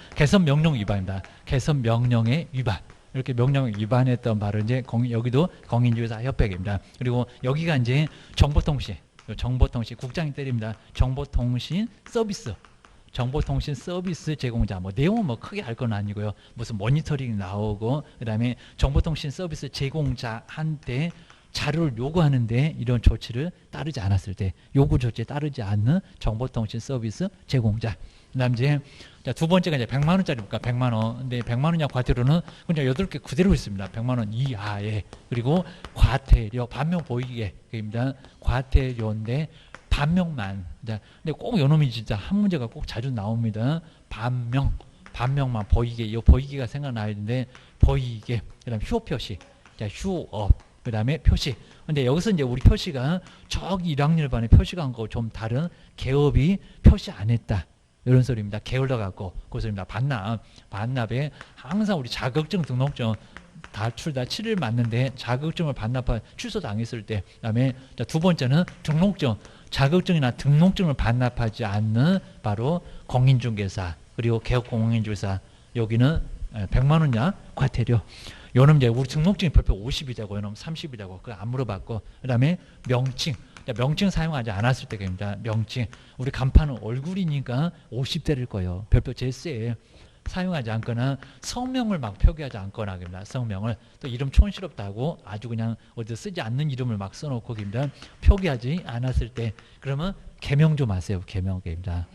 명령 위반입니다. 개선 명령의 위반. 이렇게 명령 위반했던 바로 이제 여기도 공인중개사 협회입니다. 그리고 여기가 이제 정보통신 국장이 때립니다. 정보통신 서비스 제공자. 뭐 내용은 뭐 크게 알 건 아니고요. 무슨 모니터링 나오고, 그다음에 정보통신 서비스 제공자한테 자료를 요구하는데 이런 조치를 따르지 않았을 때, 요구 조치에 따르지 않는 정보통신 서비스 제공자. 그다음 이제 두 번째가 이제 100만 원짜리니까 100만 원. 근데 100만 원이냐 과태료는 그냥 8개 그대로 있습니다. 100만 원 이하에. 그리고 과태료 반명 보이게입니다. 과태료인데 반명만. 근데 꼭 요놈이 진짜 한 문제가 꼭 자주 나옵니다. 반명만 보이게. 이 보이게가 생각나야 되는데 보이게. 그다음 휴업 표시. 자, 휴업. 그 다음에 표시. 근데 여기서 이제 우리 표시가 저기 1학년 반에 표시가 한 거 좀 다른 개업이 표시 안 했다. 이런 소리입니다. 게을러 갖고 그 소리입니다. 반납에 항상 우리 자격증 등록증 다 7일 맞는데 자격증을 반납한 취소당했을 때. 그다음에 두 번째는 등록증. 자격증이나 등록증을 반납하지 않는 바로 공인중개사 그리고 개업공인중개사. 여기는 100만 원이냐 과태료. 요놈 이제 우리 등록증이 별표 50이자고 요놈 30이자고 그거 안 물어봤고. 그다음에 명칭 사용하지 않았을 때입니다. 명칭. 우리 간판은 얼굴이니까 50대일 거예요. 별표 제일 세. 사용하지 않거나 성명을 막 표기하지 않거나 입니다. 성명을 또 이름 촌스럽다고 아주 그냥 어디 쓰지 않는 이름을 막 써놓고 입니다. 표기하지 않았을 때 그러면 개명 좀 하세요. 개명입니다.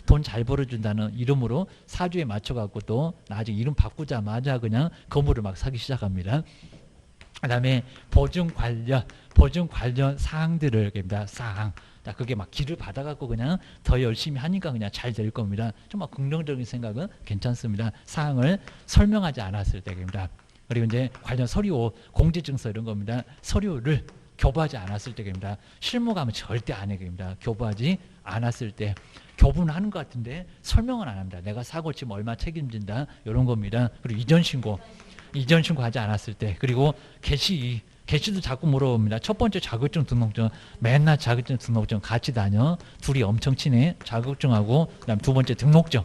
돈 잘 벌어준다는 이름으로 사주에 맞춰갖고 또 나중에 이름 바꾸자마자 그냥 건물을 막 사기 시작합니다. 그다음에 보증 관련 사항들을 입니다. 사항. 그게 막 기를 받아갖고 그냥 더 열심히 하니까 그냥 잘 될 겁니다. 좀 막 긍정적인 생각은 괜찮습니다. 사항을 설명하지 않았을 때입니다. 그리고 이제 관련 서류, 공제증서 이런 겁니다. 서류를 교부하지 않았을 때입니다. 실무가면 절대 안 해입니다. 교부하지 않았을 때. 교부는 하는 것 같은데 설명은 안 합니다. 내가 사고 치면 얼마 책임진다 이런 겁니다. 그리고 이전 신고하지 않았을 때. 그리고 개시도 자꾸 물어봅니다. 첫 번째 자격증 등록증, 맨날 자격증 등록증 같이 다녀. 둘이 엄청 친해. 자격증하고 그다음 두 번째 등록증.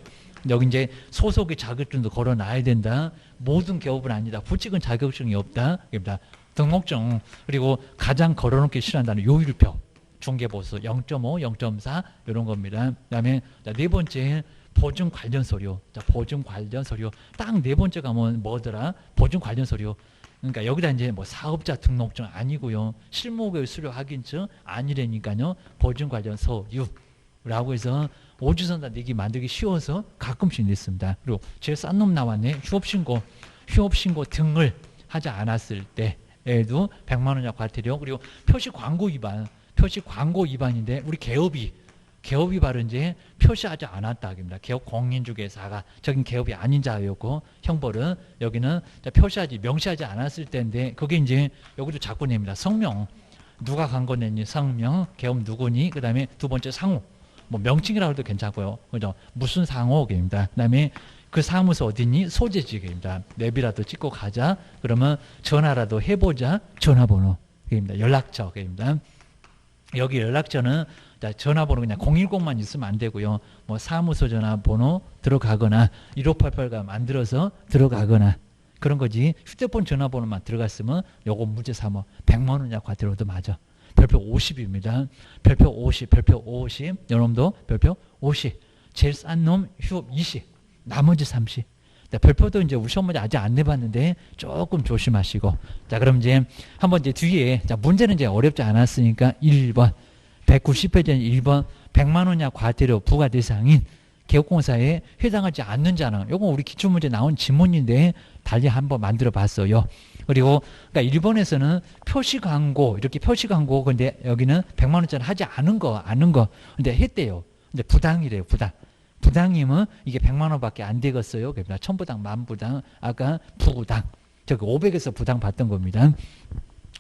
여기 이제 소속의 자격증도 걸어놔야 된다. 모든 개업은 아니다. 부칙은 자격증이 없다. 입니다. 등록증. 그리고 가장 걸어놓기 싫어한다는 요율표. 중개보수 0.5, 0.4 이런 겁니다. 그다음에 네 번째 보증 관련 서류. 자, 보증 관련 서류. 딱 네 번째 가면 뭐더라? 보증 관련 서류. 그러니까 여기다 이제 뭐 사업자 등록증 아니고요. 실무교육 수료 확인증 아니라니까요. 보증 관련 서류라고 해서 오주선다 내기 만들기 쉬워서 가끔씩 냈습니다. 그리고 제일 싼 놈 나왔네. 휴업신고 등을 하지 않았을 때에도 100만 원이나 과태료. 그리고 표시 광고 위반인데 우리 개업이 바로 이제 표시하지 않았다. 개업 공인중개사가 저긴 개업이 아닌 자였고 형벌은 여기는 명시하지 않았을 때인데 그게 이제 여기도 자꾸 냅니다. 성명 누가 광고 냈니? 성명 개업 누구니? 그 다음에 두 번째 상호 뭐 명칭이라고 해도 괜찮고요. 그죠? 무슨 상호입니다. 그 다음에 그 사무소 어디니? 소재지입니다. 랩이라도 찍고 가자. 그러면 전화라도 해보자. 전화번호입니다. 연락처입니다. 여기 연락처는 전화번호 그냥 010만 있으면 안 되고요. 뭐 사무소 전화번호 들어가거나 1588가 만들어서 들어가거나 그런 거지. 휴대폰 전화번호만 들어갔으면 요거 문제 삼어 100만 원이냐 과태료도 맞아. 별표 50입니다. 별표 50. 여러분도 별표 50. 제일 싼 놈 휴업 20. 나머지 30. 별표도 이제 우리 시험 문제 아직 안 내봤는데 조금 조심하시고. 자, 그럼 이제 한번 이제 뒤에 문제는 이제 어렵지 않았으니까 1번 190페이지 1번 100만 원이냐 과태료 부과 대상인 개업공사에 해당하지 않는 자는 요거 우리 기출문제 나온 지문인데 달리 한번 만들어 봤어요. 그리고 그러니까 1번에서는 표시광고 이렇게 표시광고 근데 여기는 100만 원짜리 하지 않은 거 근데 했대요. 근데 부당이래요. 부당이면 이게 100만 원밖에 안 되겠어요. 그러니까 천부당, 만부당, 아까 부당. 저기 500에서 부당 받던 겁니다.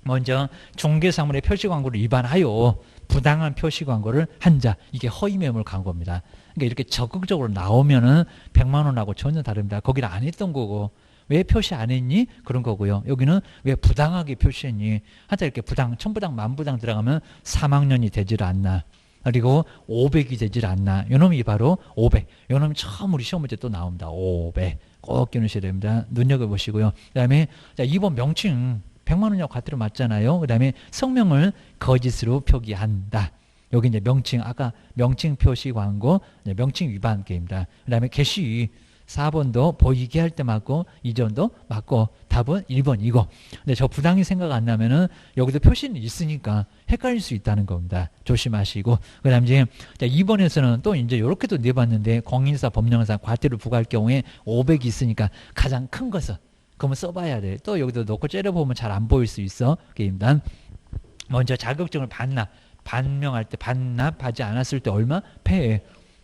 먼저 중개사물의 표시광고를 위반하여 부당한 표시광고를 한 자, 이게 허위 매물 광고입니다. 그러니까 이렇게 적극적으로 나오면은 100만 원하고 전혀 다릅니다. 거기를 안 했던 거고 왜 표시 안 했니? 그런 거고요. 여기는 왜 부당하게 표시했니? 하여튼 이렇게 부당, 천부당, 만부당 들어가면 3학년이 되질 않나. 그리고 500이 되질 않나. 요놈이 바로 500. 요놈이 처음 우리 시험 문제 또 나옵니다. 500. 꼭 끼우셔야 됩니다. 눈여겨보시고요. 그 다음에 2번 명칭. 100만 원이라고 과태료 맞잖아요. 그 다음에 성명을 거짓으로 표기한다. 여기 이제 명칭, 아까 명칭 표시 광고, 명칭 위반 게임입니다. 그 다음에 게시 4번도 보이게 할 때 맞고, 이전도 맞고, 답은 1번 이거. 근데 저 부당히 생각 안 나면은 여기도 표시는 있으니까 헷갈릴 수 있다는 겁니다. 조심하시고. 그 다음 이제 2번에서는 또 이제 이렇게도 내봤는데, 공인사, 법령사, 과태료 부과할 경우에 500이 있으니까 가장 큰 것은 그러면 써봐야 돼. 또 여기도 놓고 째려보면 잘 안 보일 수 있어. 게임단. 먼저 자격증을 반명할 때 반납하지 않았을 때 얼마? 폐해.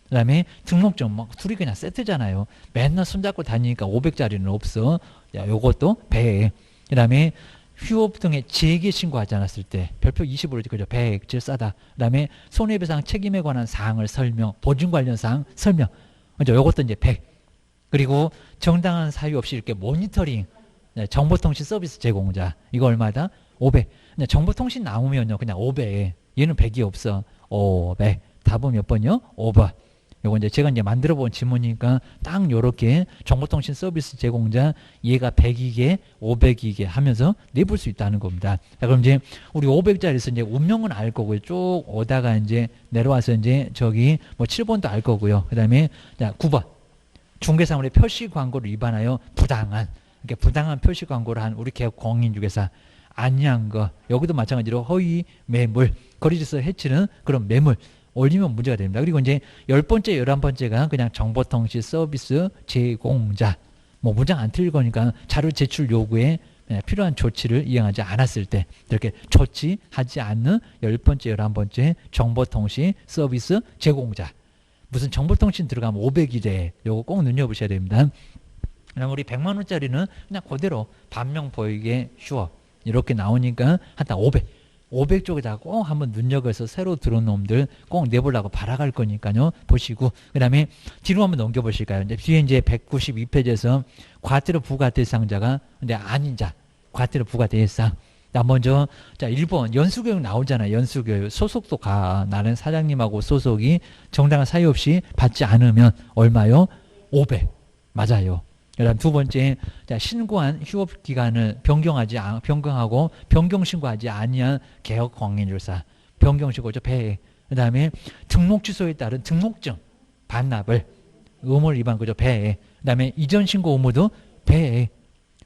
그 다음에 등록증, 뭐 둘이 그냥 세트잖아요. 맨날 손잡고 다니니까 500짜리는 없어. 야, 요것도 폐해. 그 다음에 휴업 등의 재개 신고하지 않았을 때 별표 20으로 그죠? 100, 제일 싸다. 그 다음에 손해배상 책임에 관한 사항을 설명, 보증 관련 사항 설명. 그죠? 요것도 이제 100. 그리고 정당한 사유 없이 이렇게 모니터링, 정보통신 서비스 제공자, 이거 얼마다? 500. 정보통신 나오면요, 그냥 500. 얘는 100이 없어. 500. 답은 몇 번이요? 5번. 요거 이제 제가 이제 만들어 본 지문이니까 딱 요렇게 정보통신 서비스 제공자, 얘가 100이게, 500이게 하면서 내볼 수 있다는 겁니다. 자, 그럼 이제 우리 500짜리에서 이제 운명은 알 거고요. 쭉 오다가 이제 내려와서 이제 저기 뭐 7번도 알 거고요. 그 다음에 자, 9번. 중개사물의 표시 광고를 위반하여 부당한, 그러니까 부당한 표시 광고를 한 우리 개업 공인중개사 아니한 거. 여기도 마찬가지로 허위 매물, 거리질서 해치는 그런 매물 올리면 문제가 됩니다. 그리고 이제 10번째, 11번째가 그냥 정보통신 서비스 제공자. 뭐 문장 안 틀릴 거니까 자료 제출 요구에 필요한 조치를 이행하지 않았을 때 이렇게 조치하지 않는 10번째, 11번째 정보통신 서비스 제공자. 무슨 정보통신 들어가면 500이래. 요거 꼭 눈여보셔야 됩니다. 그다음 우리 100만 원짜리는 그냥 그대로 반명 보이게 쉬워. 이렇게 나오니까 한단 500. 500 쪽에다가 꼭 한번 눈여겨서 새로 들어온 놈들 꼭 내보려고 바라갈 거니까요. 보시고. 그 다음에 뒤로 한번 넘겨보실까요? 이제 뒤에 이제 192페이지에서 과태료 부과 대상자가 근데 아닌 자. 과태료 부과 대상. 자, 먼저, 자, 1번, 연수교육 나오잖아요. 연수교육. 소속도 가. 나는 사장님하고 소속이 정당한 사유 없이 받지 않으면 얼마요? 500. 맞아요. 그 다음 두 번째, 자, 신고한 휴업기간을 변경하고 변경신고하지 아니한 개업공인중개사. 변경신고죠. 폐해. 그 다음에 등록 취소에 따른 등록증 반납을 의무를 위반 거죠. 폐해. 그 다음에 이전 신고 의무도 폐해.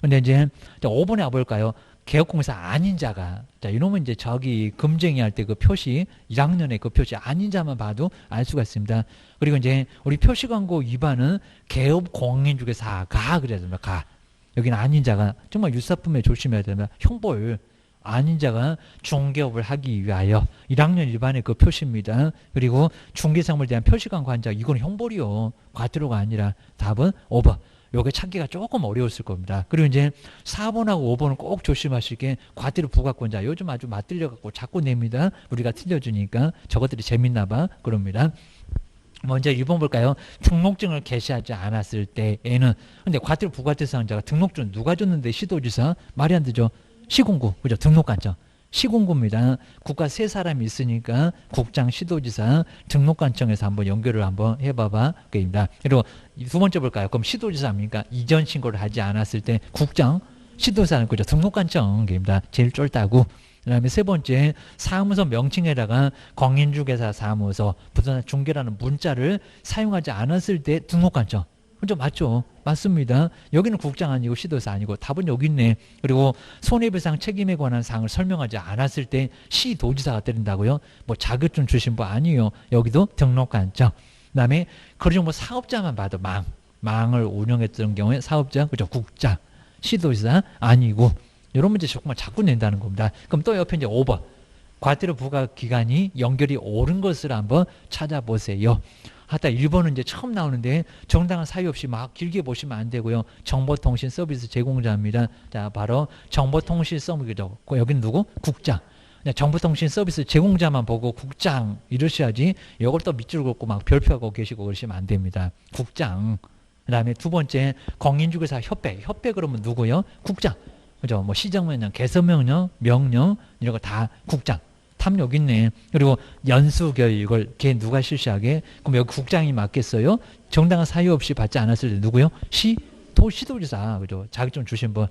근데 이제 5번에 와볼까요? 개업공사 아닌 자가, 자, 이놈은 이제 저기 금쟁이 할 때 그 표시, 1학년에 그 표시 아닌 자만 봐도 알 수가 있습니다. 그리고 이제 우리 표시광고 위반은 개업공인중개사가 그래야 됩니다. 가. 여기는 아닌 자가, 정말 유사품에 조심해야 됩니다. 형벌. 아닌 자가 중개업을 하기 위하여 1학년 일반의 그 표시입니다. 그리고 중개상물에 대한 표시광고 한 자, 이건 형벌이요. 과태료가 아니라 답은 5번. 요게 찾기가 조금 어려웠을 겁니다. 그리고 이제 4번하고 5번은 꼭 조심하실 게 과태료 부과권자. 요즘 아주 맞들려갖고 자꾸 냅니다. 우리가 틀려주니까 저것들이 재밌나 봐. 그럽니다. 먼저 1번 볼까요? 등록증을 게시하지 않았을 때에는 근데 과태료 부과 대상자가 등록증 누가 줬는데 시도지사? 말이 안 되죠. 시공구. 그죠? 등록관청. 시공구입니다. 국가 세 사람이 있으니까 국장, 시도지사, 등록관청에서 한번 연결을 한번 해봐봐. 그입니다. 그리고 두 번째 볼까요? 그럼 시도지사입니까? 이전 신고를 하지 않았을 때 국장, 시도지사는 그죠? 등록관청입니다. 제일 쫄다고. 그 다음에 세 번째, 사무소 명칭에다가 공인중개사 사무소, 부동산 중개라는 문자를 사용하지 않았을 때 등록관청. 그죠? 맞죠? 맞습니다. 여기는 국장 아니고 시도사 아니고 답은 여기 있네. 그리고 손해배상 책임에 관한 사항을 설명하지 않았을 때 시도지사가 때린다고요? 뭐 자격증 주신 분 아니에요. 여기도 등록관청. 그 다음에 그리고 뭐 사업자만 봐도 망을 운영했던 경우에 사업자, 그죠? 국장, 시도지사 아니고 이런 문제 정말 자꾸 낸다는 겁니다. 그럼 또 옆에 이제 5번. 과태료 부과 기간이 연결이 옳은 것을 한번 찾아보세요. 하다 1번은 이제 처음 나오는데 정당한 사유 없이 막 길게 보시면 안 되고요. 정보통신 서비스 제공자입니다. 자, 바로 정보통신 서비스죠. 여기는 누구? 국장. 정보통신 서비스 제공자만 보고 국장 이러셔야지 이걸 또 밑줄 긋고 막 별표하고 계시고 그러시면 안 됩니다. 국장. 그 다음에 두 번째 공인중개사 협회. 협회 그러면 누구요? 국장. 그죠? 뭐 시정명령, 개선명령, 명령 이런 거 다 국장. 탐 여기 있네. 그리고 연수교육을 걔 누가 실시하게? 그럼 여기 국장이 맡겠어요? 정당한 사유 없이 받지 않았을 때 누구요? 시도지사. 그죠? 자격증 주신 분.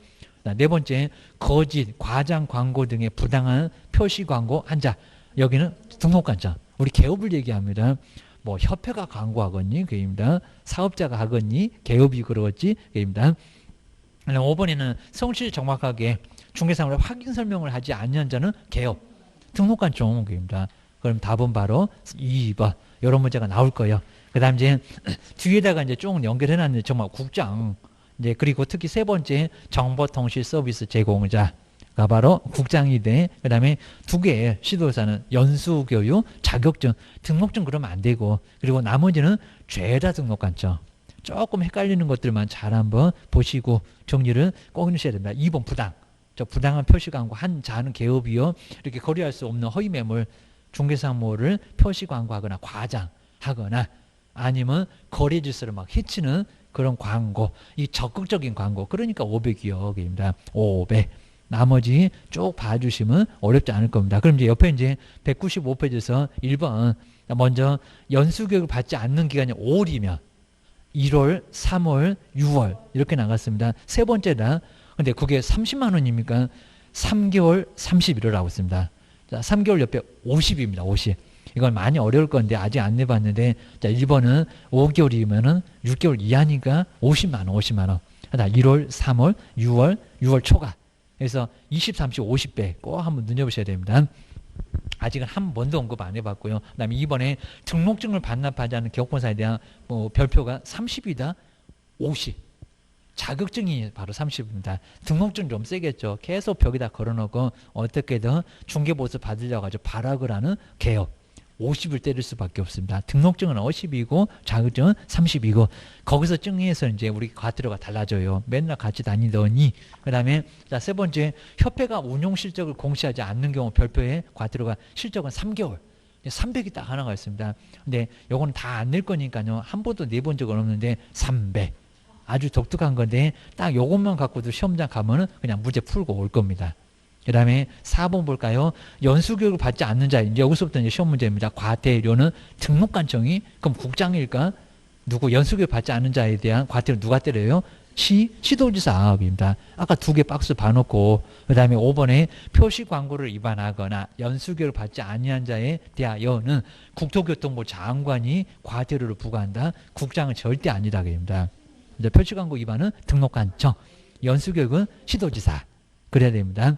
네 번째, 거짓, 과장 광고 등의 부당한 표시 광고 한 자. 여기는 등록관자. 우리 개업을 얘기합니다. 뭐 협회가 광고하겠니? 그입니다. 사업자가 하겠니? 개업이 그러겠지? 그입니다. 5번에는 성실 정확하게 중개사무를 확인 설명을 하지 않는 자는 개업. 등록관청. 그입니다. 그럼 답은 바로 2번. 이런 문제가 나올 거예요. 그 다음 이제 뒤에다가 이제 쭉 연결해놨는데 정말 국장. 이제 그리고 특히 세 번째 정보통신 서비스 제공자가 바로 국장이 돼. 그 다음에 두 개의 시도사는 연수교육, 자격증, 등록증 그러면 안 되고 그리고 나머지는 죄다 등록관청. 조금 헷갈리는 것들만 잘 한번 보시고 정리를 꼭 해주셔야 됩니다. 2번 부당. 저 부당한 표시광고 한 자는 개업이요. 이렇게 거래할 수 없는 허위매물 중개사무를 표시광고하거나 과장하거나 아니면 거래 질서를 막 해치는 그런 광고, 이 적극적인 광고. 그러니까 500이요. 입니다. 500. 나머지 쭉 봐주시면 어렵지 않을 겁니다. 그럼 이제 옆에 이제 195페이지에서 1번. 먼저 연수교육을 받지 않는 기간이 5월이면 1월, 3월, 6월 이렇게 나갔습니다. 세 번째다. 근데 그게 30만 원입니까? 3개월 31을 있습니다. 자, 3개월 옆에 50입니다. 50. 이건 많이 어려울 건데 아직 안 내봤는데 자, 1번은 5개월이면은 6개월 이하니까 50만 원, 50만 원. 자, 1월, 3월, 6월 초과. 그래서 20, 30, 50배 꼭 한번 눈여보셔야 됩니다. 아직은 한 번도 언급 안 해봤고요. 그 다음에 이번에 등록증을 반납하지 않은 기업권사에 대한 뭐 별표가 30이다, 50. 자격증이 바로 30입니다. 등록증 좀 세겠죠. 계속 벽에다 걸어놓고 어떻게든 중개보수 받으려고 아주 발악을 하는 개업. 50을 때릴 수밖에 없습니다. 등록증은 50이고 자격증은 30이고 거기서 증의해서 이제 우리 과태료가 달라져요. 맨날 같이 다니더니 그 다음에 자, 세 번째 협회가 운용 실적을 공시하지 않는 경우 별표의 과태료가 실적은 3개월 300이 딱 하나가 있습니다. 근데 요거는 다 안 낼 거니까요. 한 번도 내본 적은 없는데 300 아주 독특한 건데 딱 요것만 갖고도 시험장 가면은 그냥 문제 풀고 올 겁니다. 그 다음에 4번 볼까요? 연수교육을 받지 않는 자, 이제 여기서부터 이제 시험 문제입니다. 과태료는 등록관청이, 그럼 국장일까? 누구 연수교육 받지 않는 자에 대한 과태료 누가 때려요? 시도지사입니다. 아까 두 개 박스 봐놓고, 그 다음에 5번에 표시 광고를 위반하거나 연수교육을 받지 아니한 자에 대하여는 국토교통부 장관이 과태료를 부과한다. 국장은 절대 아니다. 입니다. 이제 표시 광고 위반은 등록관청, 연수교육은 시도지사. 그래야 됩니다.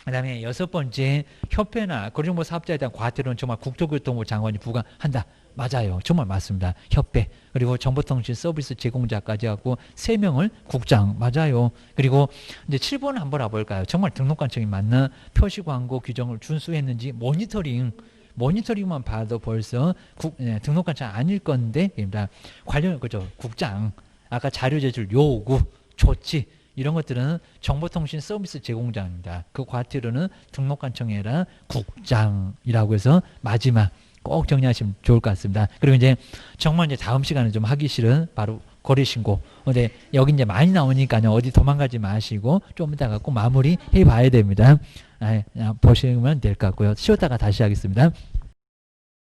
그 다음에 6번째 협회나 거래정보 사업자에 대한 과태료는 정말 국토교통부 장관이 부과한다. 맞아요. 정말 맞습니다. 협회 그리고 정보통신 서비스 제공자까지 하고 3명을 국장. 맞아요. 그리고 이제 7번 한번 와볼까요? 정말 등록관청이 맞나? 표시광고 규정을 준수했는지 모니터링만 봐도 벌써 등록관청 아닐 건데 관련 그죠? 국장. 아까 자료 제출 요구 조치 이런 것들은 정보통신 서비스 제공자입니다. 그 과태료는 등록관청이 아니라 국장이라고 해서 마지막 꼭 정리하시면 좋을 것 같습니다. 그리고 이제 정말 이제 다음 시간에 좀 하기 싫은 바로 거래신고. 근데 여기 이제 많이 나오니까요. 어디 도망가지 마시고 좀 이따가 꼭 마무리 해 봐야 됩니다. 그냥 보시면 될 것 같고요. 쉬었다가 다시 하겠습니다.